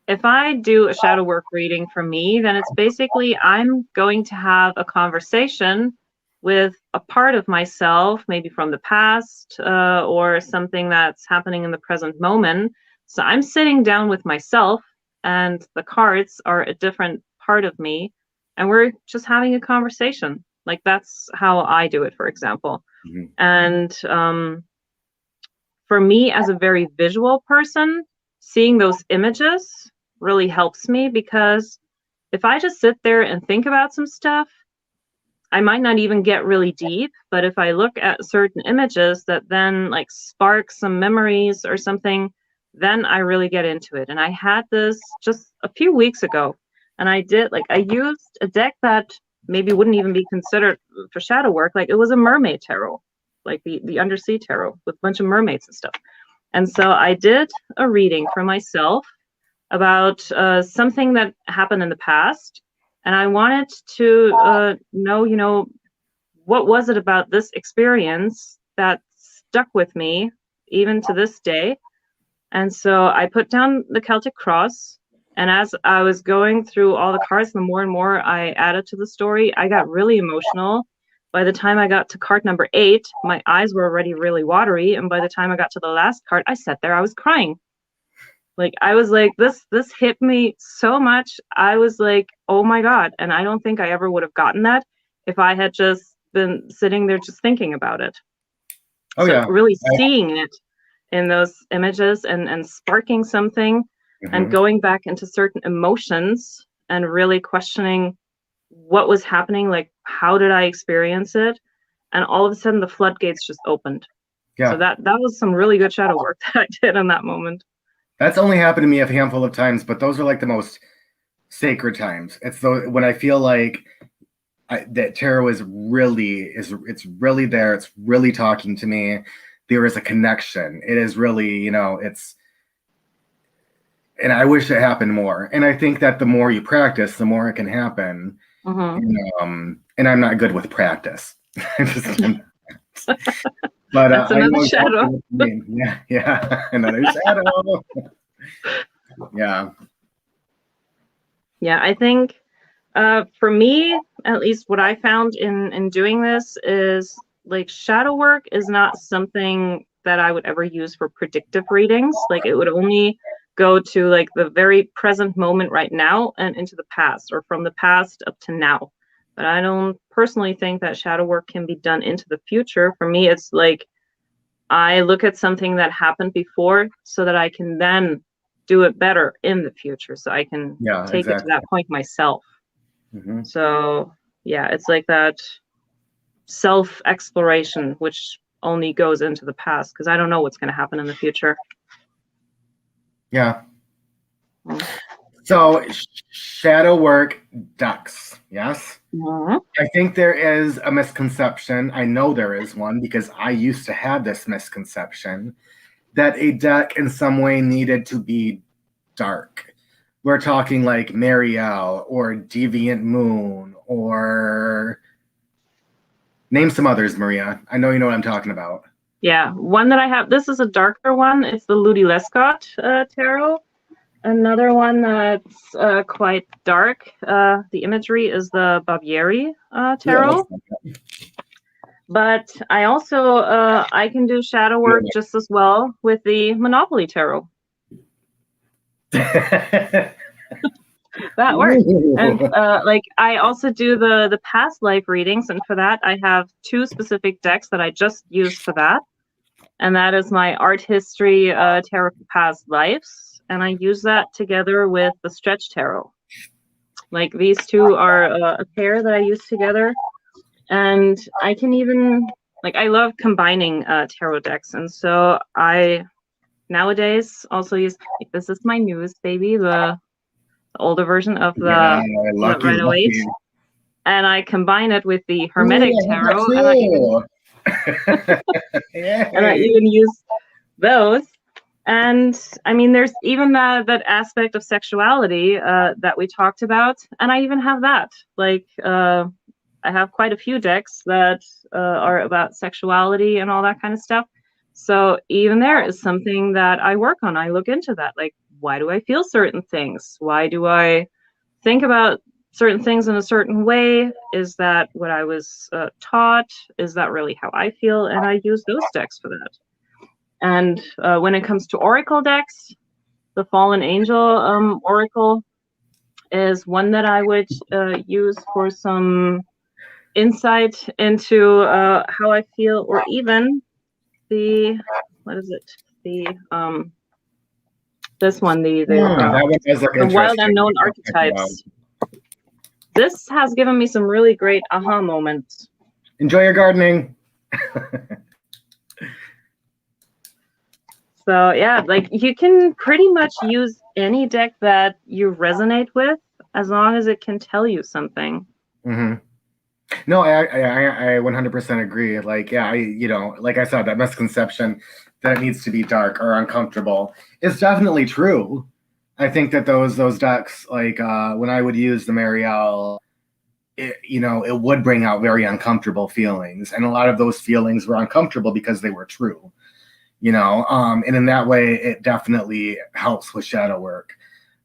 Speaker 2: if I do a shadow work reading for me, then it's basically I'm going to have a conversation with a part of myself, maybe from the past or something that's happening in the present moment. So I'm sitting down with myself, and the cards are a different part of me, and we're just having a conversation. Like that's how I do it, for example.
Speaker 1: Mm-hmm.
Speaker 2: And for me, as a very visual person, seeing those images really helps me, because if I just sit there and think about some stuff, I might not even get really deep. But if I look at certain images that then like spark some memories or something, then I really get into it. And I had this just a few weeks ago, and I used a deck that maybe wouldn't even be considered for shadow work. Like it was a mermaid tarot, like the undersea tarot with a bunch of mermaids and stuff. And so I did a reading for myself about something that happened in the past. And I wanted to know, what was it about this experience that stuck with me even to this day? And so I put down the Celtic cross. And as I was going through all the cards, the more and more I added to the story, I got really emotional. By the time I got to card number 8, my eyes were already really watery. And by the time I got to the last card, I sat there, I was crying. Like, I was like, this hit me so much. I was like, oh my God. And I don't think I ever would have gotten that if I had just been sitting there just thinking about it.
Speaker 1: Oh,
Speaker 2: so
Speaker 1: yeah.
Speaker 2: Really seeing it in those images and sparking something and going back into certain emotions and really questioning what was happening, like how did I experience it? And all of a sudden the floodgates just opened.
Speaker 1: Yeah.
Speaker 2: So that was some really good shadow work that I did in that moment.
Speaker 1: That's only happened to me a handful of times, but those are like the most sacred times. It's when I feel like that tarot is really there. It's really talking to me. There is a connection. It is really, it's, and I wish it happened more. And I think that the more you practice, the more it can happen. And I'm not good with practice. But
Speaker 2: that's another shadow.
Speaker 1: Yeah, another shadow.
Speaker 2: Yeah, I think for me, at least what I found in doing this is like shadow work is not something that I would ever use for predictive readings. Like it would only go to like the very present moment right now and into the past, or from the past up to now. But I don't personally think that shadow work can be done into the future. For me, it's like I look at something that happened before so that I can then do it better in the future, so I can take it to that point myself. So yeah, it's like that self-exploration, which only goes into the past, because I don't know what's going to happen in the future.
Speaker 1: Yeah. So shadow work ducks, yes? I think there is a misconception. I know there is one, because I used to have this misconception that a deck in some way needed to be dark. We're talking like Marielle or Deviant Moon, or name some others, Maria. I know you know what I'm talking about.
Speaker 2: Yeah, one that I have, this is a darker one. It's the Ludi Lescott tarot. Another one that's quite dark. The imagery is the Barbieri tarot. Yeah, but I also I can do shadow work just as well with the Monopoly tarot. That works. And
Speaker 1: Ooh.
Speaker 2: like I also do the past life readings, and for that I have two specific decks that I just use for that. And that is my art history tarot for past lives, and I use that together with the stretch tarot. Like these two are a pair that I use together, and I can even like I love combining tarot decks, and so I nowadays also use like, this is my news baby, the older version of
Speaker 1: Yeah,
Speaker 2: the
Speaker 1: lucky,
Speaker 2: Rider Waite,
Speaker 1: lucky.
Speaker 2: and I combine it with the Hermetic
Speaker 1: Ooh, I have
Speaker 2: Tarot, and I even
Speaker 1: that too.
Speaker 2: and I
Speaker 1: Yay.
Speaker 2: even use those. And I mean, there's even that aspect of sexuality that we talked about, and I even have that. Like, I have quite a few decks that are about sexuality and all that kind of stuff. So even there is something that I work on. I look into that. Like, why do I feel certain things? Why do I think about certain things in a certain way? Is that what I was taught? Is that really how I feel? And I use those decks for that. And when it comes to oracle decks, the Fallen Angel oracle is one that I would use for some insight into how I feel, or even the what is it? The this one,
Speaker 1: That one does look
Speaker 2: the wild
Speaker 1: interesting.
Speaker 2: unknown
Speaker 1: I'll check it out.
Speaker 2: archetypes. This has given me some really great aha moments.
Speaker 1: Enjoy your gardening.
Speaker 2: So yeah, like you can pretty much use any deck that you resonate with as long as it can tell you something.
Speaker 1: Mm-hmm. No, I 100% agree. Like, yeah, like I said, that misconception that it needs to be dark or uncomfortable is definitely true. I think that those decks, like when I would use the Marielle, it would bring out very uncomfortable feelings, and a lot of those feelings were uncomfortable because they were true. And in that way, it definitely helps with shadow work.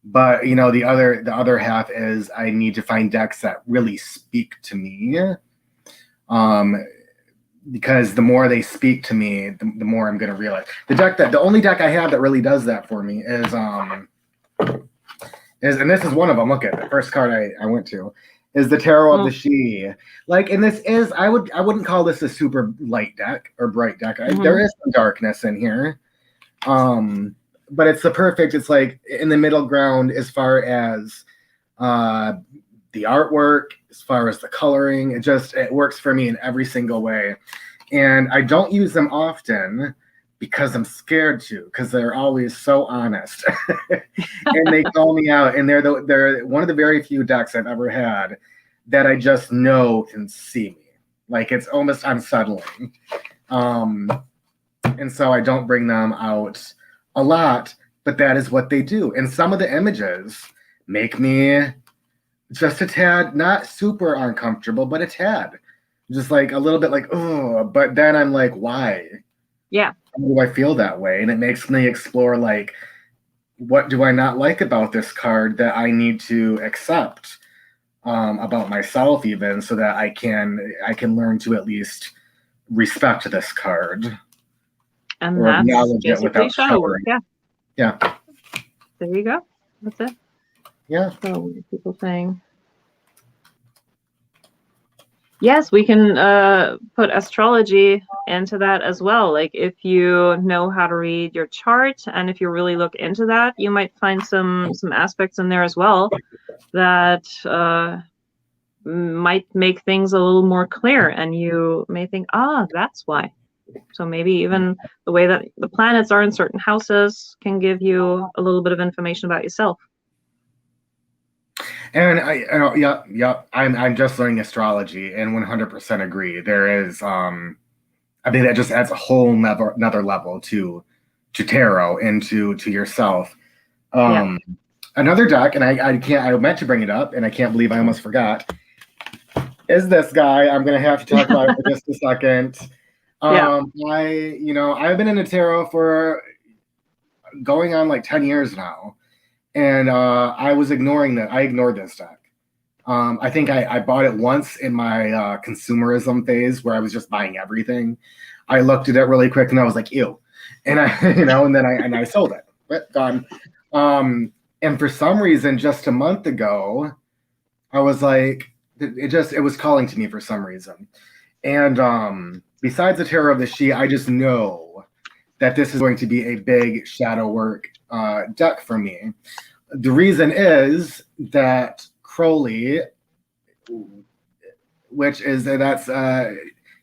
Speaker 1: But the other half is I need to find decks that really speak to me, because the more they speak to me, the more I'm going to realize. The only deck I have that really does that for me is and this is one of them. Look at the first card I went to is the Tarot of the She. Like, and this is I wouldn't call this a super light deck or bright deck. There is some darkness in here. But it's the perfect, it's like in the middle ground as far as the artwork, as far as the coloring. It works for me in every single way. And I don't use them often because I'm scared to, because they're always so honest. And they call me out, and they're one of the very few decks I've ever had that I just know can see me. Like, it's almost unsettling. And so I don't bring them out a lot, but that is what they do. And some of the images make me just a tad, not super uncomfortable, but a tad. Just like a little bit like, oh, but then I'm like, why?
Speaker 2: Yeah.
Speaker 1: How do I feel that way? And it makes me explore, like, what do I not like about this card that I need to accept about myself, even, so that I can learn to at least respect this card.
Speaker 2: And that's basically shadow work. Yeah.
Speaker 1: Yeah.
Speaker 2: There you go. That's it.
Speaker 1: Yeah.
Speaker 2: So what are people saying? Yes, we can put astrology into that as well. Like, if you know how to read your chart, and if you really look into that, you might find some aspects in there as well that might make things a little more clear, and you may think, that's why. So maybe even the way that the planets are in certain houses can give you a little bit of information about yourself.
Speaker 1: And I'm just learning astrology, and 100% agree. There is, I think that just adds a whole another level to tarot and to yourself. Another deck, and I meant to bring it up, and I can't believe I almost forgot, is this guy. I'm going to have to talk about it for just a second. I've been into tarot for going on like 10 years now. And I was ignoring that. I ignored this deck. I think I bought it once in my consumerism phase where I was just buying everything. I looked at it really quick and I was like, ew. And and then I sold it. Gone. And for some reason, just a month ago, I was like, it was calling to me for some reason. And besides the Terror of the She, I just know that this is going to be a big shadow work deck for me. The reason is that Crowley, which is that's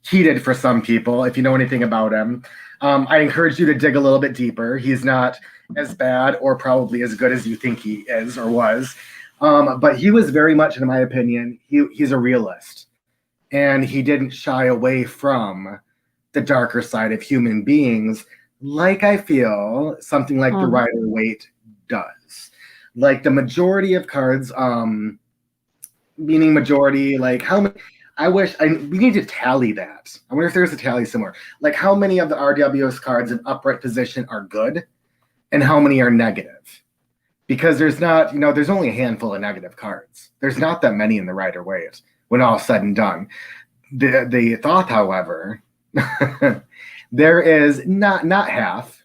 Speaker 1: heated for some people, if you know anything about him. I encourage you to dig a little bit deeper. He's not as bad or probably as good as you think he is or was. But he was very much, in my opinion, he's a realist. And he didn't shy away from the darker side of human beings, like I feel something like the Rider-Waite does. Like the majority of cards, meaning majority, like how many, we need to tally that. I wonder if there's a tally somewhere. Like how many of the RWS cards in upright position are good and how many are negative? Because there's not, there's only a handful of negative cards. There's not that many in the Rider-Waite when all said and done. The Thoth, however, there is not half,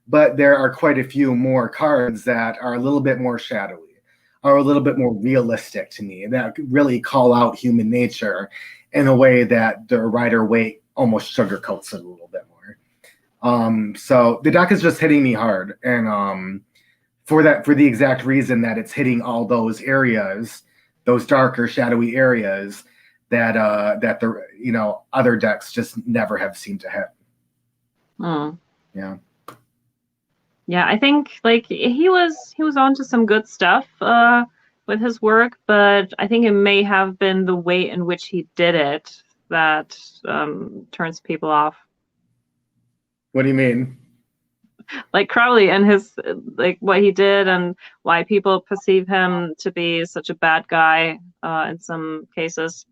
Speaker 1: but there are quite a few more cards that are a little bit more shadowy, are a little bit more realistic to me, that really call out human nature in a way that the Rider-Waite almost sugarcoats it a little bit more. So the deck is just hitting me hard, and for the exact reason that it's hitting all those areas, those darker, shadowy areas that the other decks just never have seemed to hit. Yeah.
Speaker 2: Yeah, I think like he was onto some good stuff with his work, but I think it may have been the way in which he did it that turns people off.
Speaker 1: What do you mean?
Speaker 2: Like Crowley and his like what he did and why people perceive him to be such a bad guy in some cases.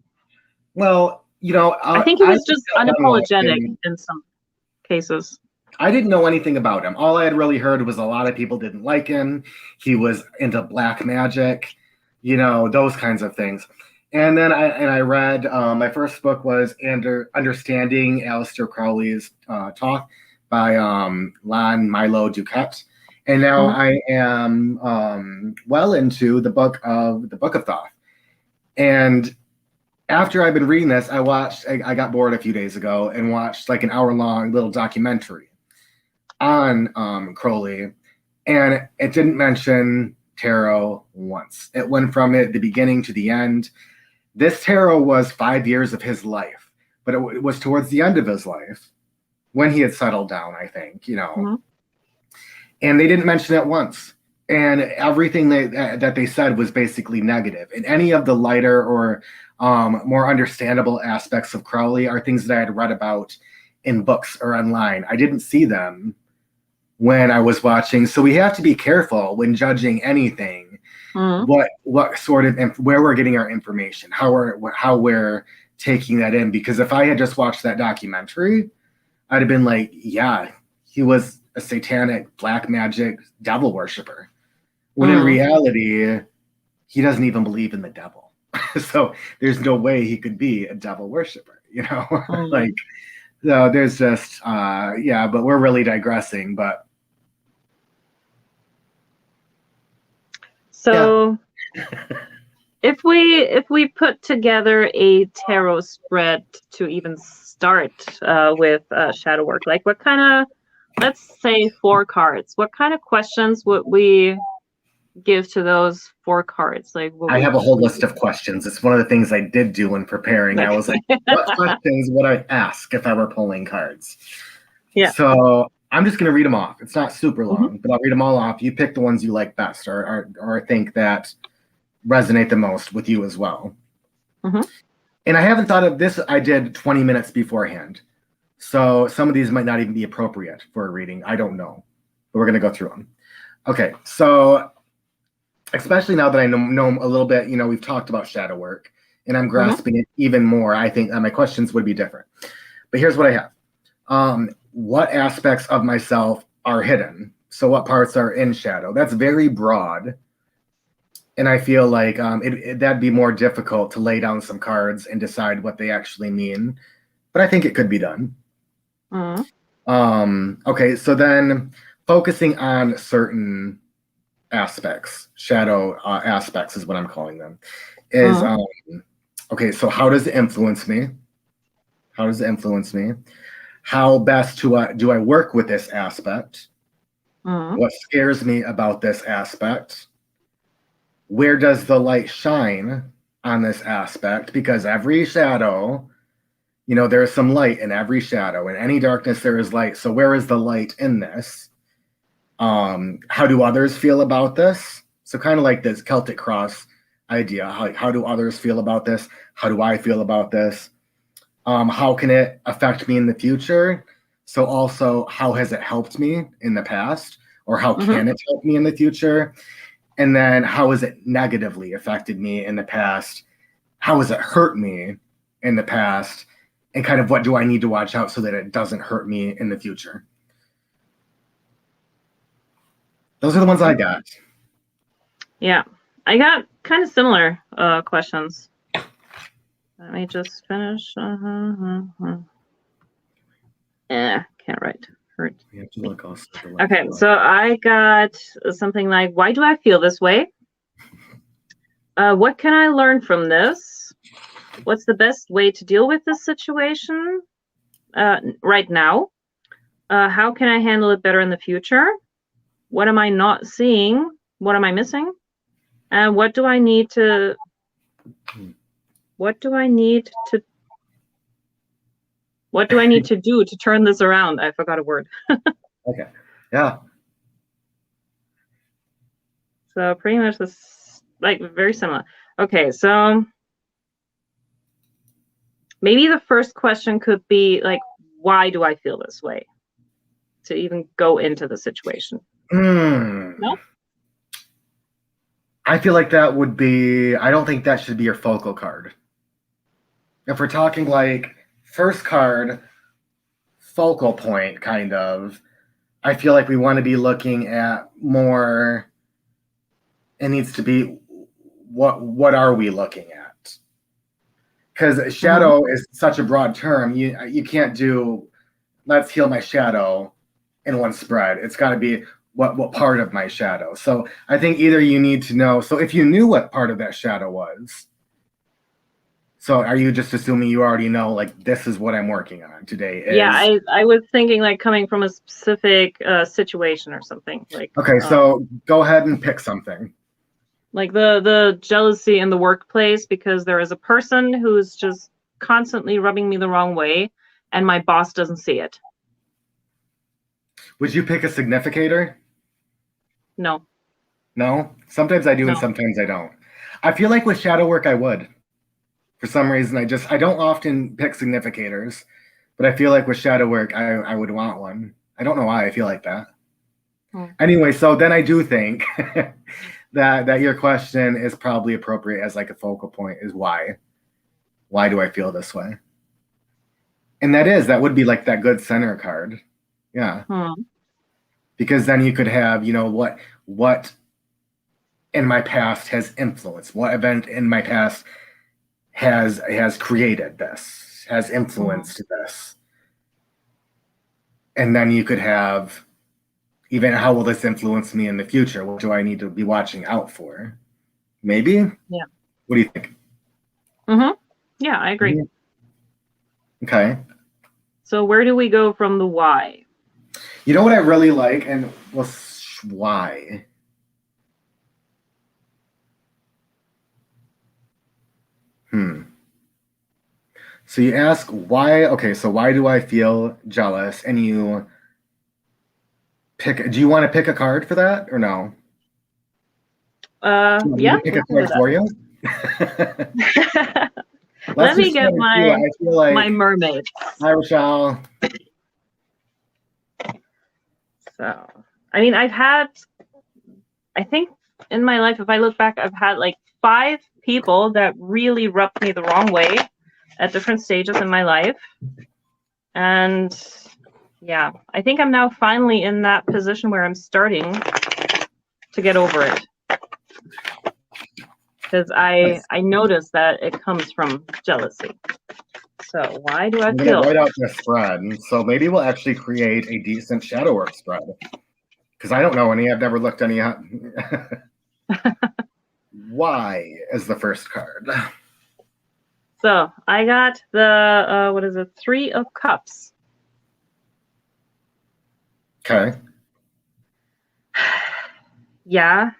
Speaker 1: Well,
Speaker 2: I think he was just unapologetic in some cases.
Speaker 1: I didn't know anything about him. All I had really heard was a lot of people didn't like him. He was into black magic, those kinds of things. And then I read, my first book was Understanding Aleister Crowley's Thoth by Lon Milo Duquette. And now I am well into the book of Thoth. And after I've been reading this, I got bored a few days ago and watched like an hour-long little documentary on Crowley, and it didn't mention tarot once. It went from the beginning to the end. This tarot was 5 years of his life, but it was towards the end of his life when he had settled down, I think, and they didn't mention it once. And everything that they said was basically negative. And any of the lighter or more understandable aspects of Crowley are things that I had read about in books or online. I didn't see them when I was watching. So we have to be careful when judging anything, what sort of, where we're getting our information, how we're taking that in. Because if I had just watched that documentary, I'd have been like, yeah, he was a satanic black magic devil worshiper. When in reality, he doesn't even believe in the devil. So there's no way he could be a devil worshiper, like, so there's just, but we're really digressing, but.
Speaker 2: So if we put together a tarot spread to even start with shadow work, like what kind of, let's say 4 cards, what kind of questions would we give to those 4 cards? Like
Speaker 1: I have a whole list of questions. It's one of the things I did do when preparing. I was like, what questions would I ask if I were pulling cards?
Speaker 2: Yeah.
Speaker 1: So I'm just going to read them off. It's not super long, but I'll read them all off. You pick the ones you like best or think that resonate the most with you as well. And I haven't thought of this. I did 20 minutes beforehand. So some of these might not even be appropriate for a reading. I don't know, but we're going to go through them. Okay. So especially now that I know a little bit, we've talked about shadow work and I'm grasping it even more. I think my questions would be different, but here's what I have. What aspects of myself are hidden? So what parts are in shadow? That's very broad. And I feel like that'd be more difficult to lay down some cards and decide what they actually mean, but I think it could be done. Okay. So then focusing on certain aspects, shadow aspects is what I'm calling them. Is okay, so how does it influence me? How does it influence me? How best do I work with this aspect? What scares me about this aspect? Where does the light shine on this aspect? Because every shadow, you know, there is some light in every shadow. In any darkness, there is light. So where is the light in this? How do others feel about this? So kind of like this Celtic cross idea. How do others feel about this? How do I feel about this? How can it affect me in the future? So also, how has it helped me in the past? Or how can it help me in the future? And then how has it negatively affected me in the past? How has it hurt me in the past? And kind of what do I need to watch out so that it doesn't hurt me in the future? Those are the ones I got.
Speaker 2: Yeah, I got kind of similar questions. Let me just finish. Can't write. Hurt.
Speaker 1: You have to look also
Speaker 2: Okay, so I got something like, why do I feel this way? What can I learn from this? What's the best way to deal with this situation right now? How can I handle it better in the future? What am I not seeing? What am I missing? And what do I need to do to turn this around? I forgot a word.
Speaker 1: Okay. Yeah.
Speaker 2: So pretty much this, like, very similar. Okay, so maybe the first question could be like, why do I feel this way? To even go into the situation. No?
Speaker 1: I feel like that would be, I don't think that should be your focal card. If we're talking like first card, focal point kind of, I feel like we want to be looking at more, it needs to be, what are we looking at? Because shadow is such a broad term. You can't do, let's heal my shadow in one spread. It's got to be what part of my shadow. So I think either you need to know, so if you knew what part of that shadow was, so are you just assuming you already know, like, this is what I'm working on today?
Speaker 2: Yeah, I was thinking like coming from a specific situation or something. Like,
Speaker 1: okay, so go ahead and pick something.
Speaker 2: Like the jealousy in the workplace, because there is a person who's just constantly rubbing me the wrong way and my boss doesn't see it.
Speaker 1: Would you pick a significator?
Speaker 2: No.
Speaker 1: No? Sometimes I do and sometimes I don't. I feel like with shadow work I would. For some reason, I don't often pick significators, but I feel like with shadow work, I would want one. I don't know why I feel like that. Anyway, so then I do think that your question is probably appropriate as like a focal point is why. Why do I feel this way? And that would be like that good center card. Yeah. Because then you could have, you know, what in my past has influenced, what event in my past has created this, has influenced this. And then you could have even how will this influence me in the future? What do I need to be watching out for? Maybe?
Speaker 2: Yeah.
Speaker 1: What do you think?
Speaker 2: Yeah, I agree.
Speaker 1: Okay.
Speaker 2: So where do we go from the why?
Speaker 1: You know what I really like? And well, why? So you ask why, okay, so why do I feel jealous? And you pick, do you want to pick a card for that or no?
Speaker 2: Yeah.
Speaker 1: Pick a card for you?
Speaker 2: Let me get my mermaid.
Speaker 1: Hi, Rochelle.
Speaker 2: So, I mean, I think in my life, if I look back, I've had like 5 people that really rubbed me the wrong way at different stages in my life. And yeah, I think I'm now finally in that position where I'm starting to get over it. Because I notice that it comes from jealousy. So why do I feel?
Speaker 1: Write out this spread, so maybe we'll actually create a decent shadow work spread. Because I don't know any. I've never looked any up. Why is the first card?
Speaker 2: So I got the, what is it? 3 of Cups.
Speaker 1: Okay.
Speaker 2: Yeah.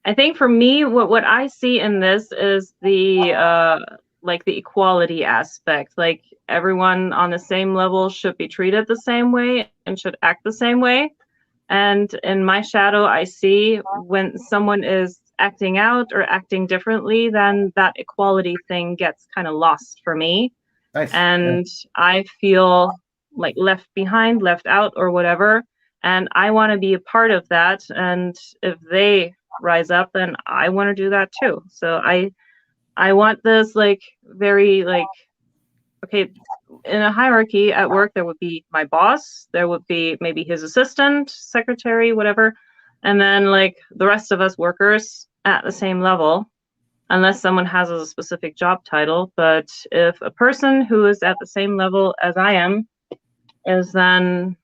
Speaker 2: I think for me, what I see in this is the like the equality aspect. Like everyone on the same level should be treated the same way and should act the same way. And in my shadow, I see when someone is acting out or acting differently, then that equality thing gets kind of lost for me.
Speaker 1: Nice.
Speaker 2: And I feel like left behind, left out, or whatever. And I want to be a part of that. And if they rise up, then I want to do that too. So I want this like very like, okay, in a hierarchy at work, there would be my boss, there would be maybe his assistant, secretary, whatever, and then like the rest of us workers at the same level, unless someone has a specific job title. But if a person who is at the same level as I am is then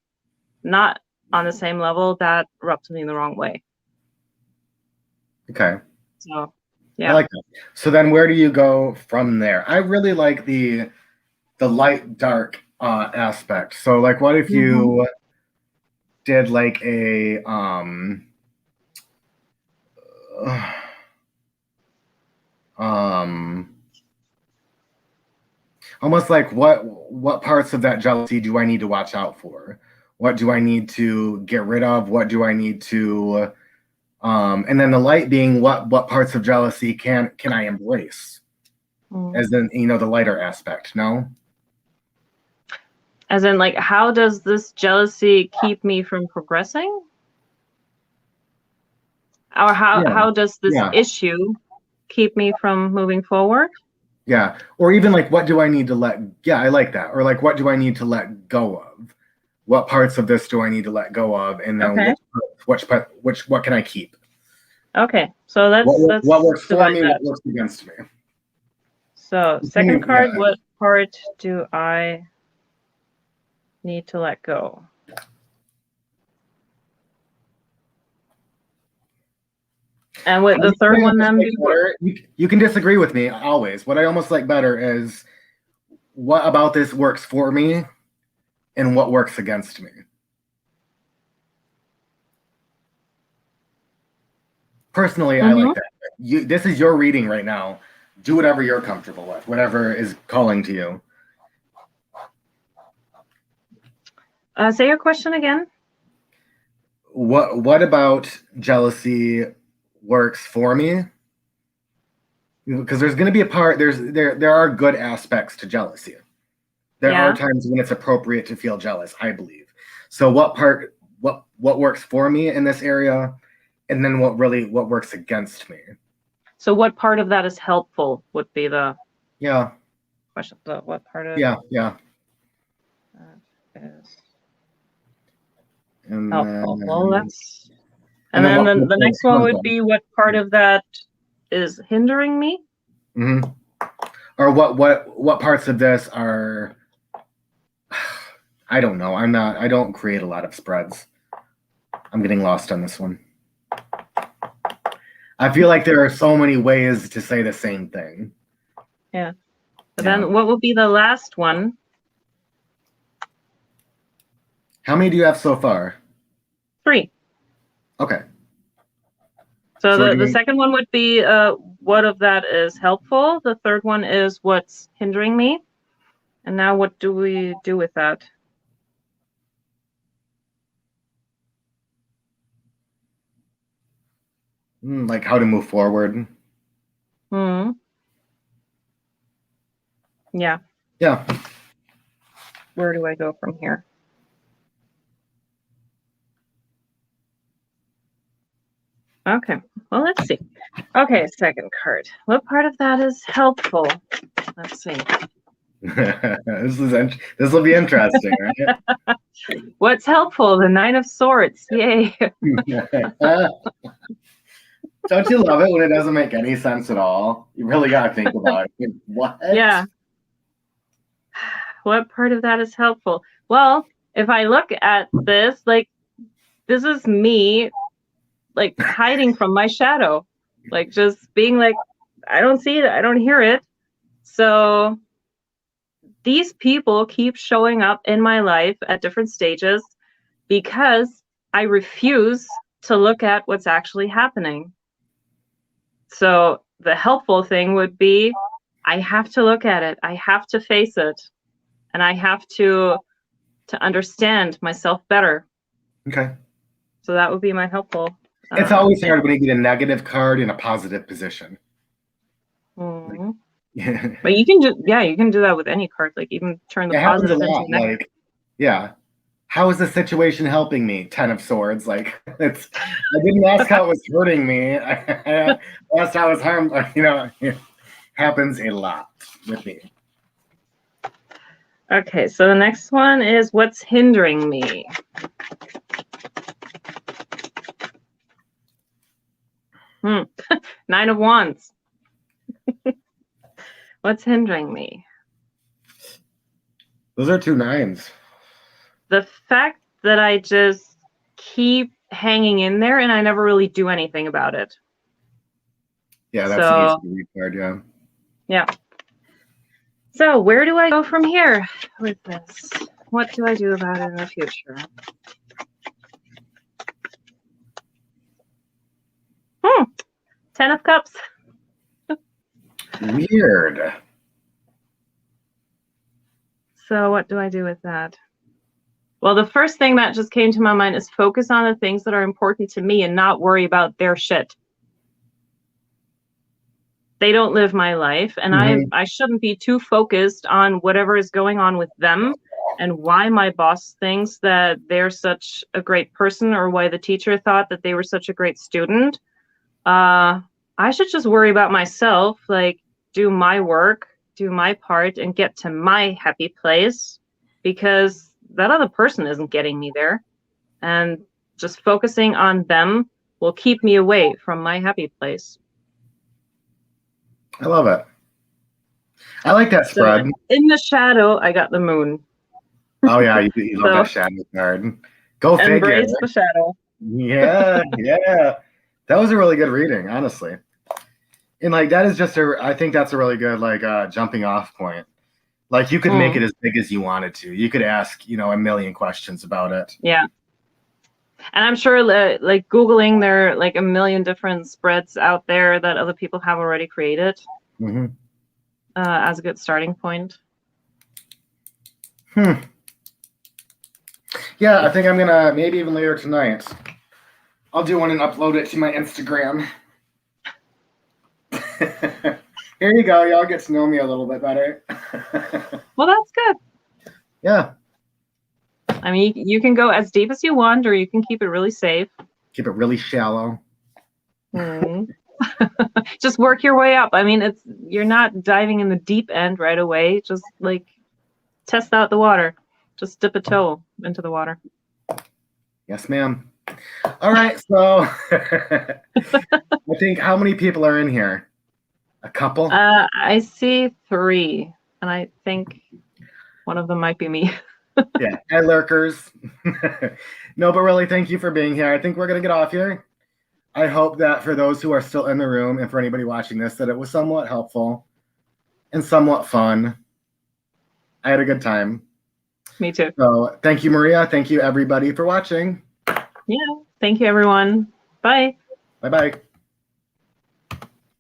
Speaker 2: not on the same level, that rubs me the wrong way.
Speaker 1: Okay.
Speaker 2: So,
Speaker 1: I
Speaker 2: yeah.
Speaker 1: like that. So then where do you go from there? I really like the light dark aspect. So like what if you did like a almost like what parts of that jealousy do I need to watch out for? What do I need to get rid of? What do I need to and then the light being what parts of jealousy can I embrace? As in, you know, the lighter aspect, no?
Speaker 2: As in, like, how does this jealousy keep me from progressing? Or how does this issue keep me from moving forward?
Speaker 1: Yeah. Or even like, what do I need to I like that. Or like, what do I need to let go of? What parts of this do I need to let go of? And then what can I keep?
Speaker 2: Okay. So let's
Speaker 1: what works for me,
Speaker 2: that.
Speaker 1: what works against me.
Speaker 2: So second card, what part do I need to let go? And with the third one, then
Speaker 1: you can disagree with me always. What I almost like better is what about this works for me and what works against me. Personally, I like that. This is your reading right now. Do whatever you're comfortable with, whatever is calling to you.
Speaker 2: Say your question again.
Speaker 1: What about jealousy works for me? Because there's going to be a part. There are good aspects to jealousy. There are times when it's appropriate to feel jealous, I believe. So what works for me in this area, and then what works against me?
Speaker 2: So what part of that is helpful would be the question. So what part of
Speaker 1: that
Speaker 2: is
Speaker 1: helpful?
Speaker 2: Well, that's and then the next one would be what part of that is hindering me?
Speaker 1: Mm-hmm. Or what parts of this are I don't know. I don't create a lot of spreads. I'm getting lost on this one. I feel like there are so many ways to say the same thing.
Speaker 2: Yeah. But then what will be the last one?
Speaker 1: How many do you have so far?
Speaker 2: 3.
Speaker 1: Okay.
Speaker 2: So the second one would be what of that is helpful. The third one is what's hindering me. And now what do we do with that?
Speaker 1: Like how to move forward.
Speaker 2: Yeah.
Speaker 1: Yeah.
Speaker 2: Where do I go from here? Okay, well, let's see. Okay, second card. What part of that is helpful? Let's see.
Speaker 1: This will be interesting, right?
Speaker 2: What's helpful? The 9 of Swords. Yay.
Speaker 1: Don't you love it when it doesn't make any sense at all? You really got to think about it. What?
Speaker 2: Yeah. What part of that is helpful? Well, if I look at this, like, this is me, like, hiding from my shadow, like, just being like, I don't see it, I don't hear it. So these people keep showing up in my life at different stages because I refuse to look at what's actually happening. So the helpful thing would be, I have to look at it, I have to face it, and I have to understand myself better.
Speaker 1: Okay.
Speaker 2: So that would be my helpful.
Speaker 1: It's always hard when you get a negative card in a positive position.
Speaker 2: Mm.
Speaker 1: Yeah.
Speaker 2: But you can you can do that with any card, like even turn the
Speaker 1: It happens a
Speaker 2: positive into
Speaker 1: lot.
Speaker 2: negative.
Speaker 1: Like, yeah. How is the situation helping me? 10 of Swords. Like, it's, I didn't ask how it was hurting me. I asked how it was harm. You know, it happens a lot with me.
Speaker 2: Okay, so the next one is what's hindering me. Nine of Wands. What's hindering me?
Speaker 1: Those are 2 9s.
Speaker 2: The fact that I just keep hanging in there and I never really do anything about it.
Speaker 1: Yeah, that's an easy to read card, yeah.
Speaker 2: Yeah. So where do I go from here with this? What do I do about it in the future? 10 of Cups.
Speaker 1: Weird.
Speaker 2: So what do I do with that? Well, the first thing that just came to my mind is focus on the things that are important to me and not worry about their shit. They don't live my life, and I shouldn't be too focused on whatever is going on with them and why my boss thinks that they're such a great person or why the teacher thought that they were such a great student. I should just worry about myself, like do my work, do my part, and get to my happy place, because that other person isn't getting me there. And just focusing on them will keep me away from my happy place.
Speaker 1: I love it. I like that spread.
Speaker 2: So in the shadow, I got the moon.
Speaker 1: Oh, yeah, you love that shadow card. Go figure.
Speaker 2: Embrace the shadow.
Speaker 1: Yeah, yeah. That was a really good reading, honestly. And like that is just I think that's a really good like jumping off point. Like you could make it as big as you wanted to. You could ask, a million questions about it.
Speaker 2: Yeah. And I'm sure like Googling, there are like a million different spreads out there that other people have already created as a good starting point.
Speaker 1: Yeah, I think I'm gonna maybe even later tonight. I'll do one and upload it to my Instagram. Here you go. Y'all get to know me a little bit better.
Speaker 2: Well, that's good.
Speaker 1: Yeah.
Speaker 2: I mean, you can go as deep as you want, or you can keep it really safe.
Speaker 1: Keep it really shallow.
Speaker 2: Just work your way up. I mean, you're not diving in the deep end right away. Just like test out the water. Just dip a toe into the water.
Speaker 1: Yes, ma'am. All right, so I think how many people are in here? A couple?
Speaker 2: I see 3, and I think one of them might be me.
Speaker 1: Yeah, hi lurkers. No, but really, thank you for being here. I think we're gonna get off here. I hope that for those who are still in the room and for anybody watching this, that it was somewhat helpful and somewhat fun. I had a good time.
Speaker 2: Me too.
Speaker 1: So thank you, Maria. Thank you, everybody, for watching.
Speaker 2: Yeah. Thank you, everyone. Bye.
Speaker 1: Bye-bye.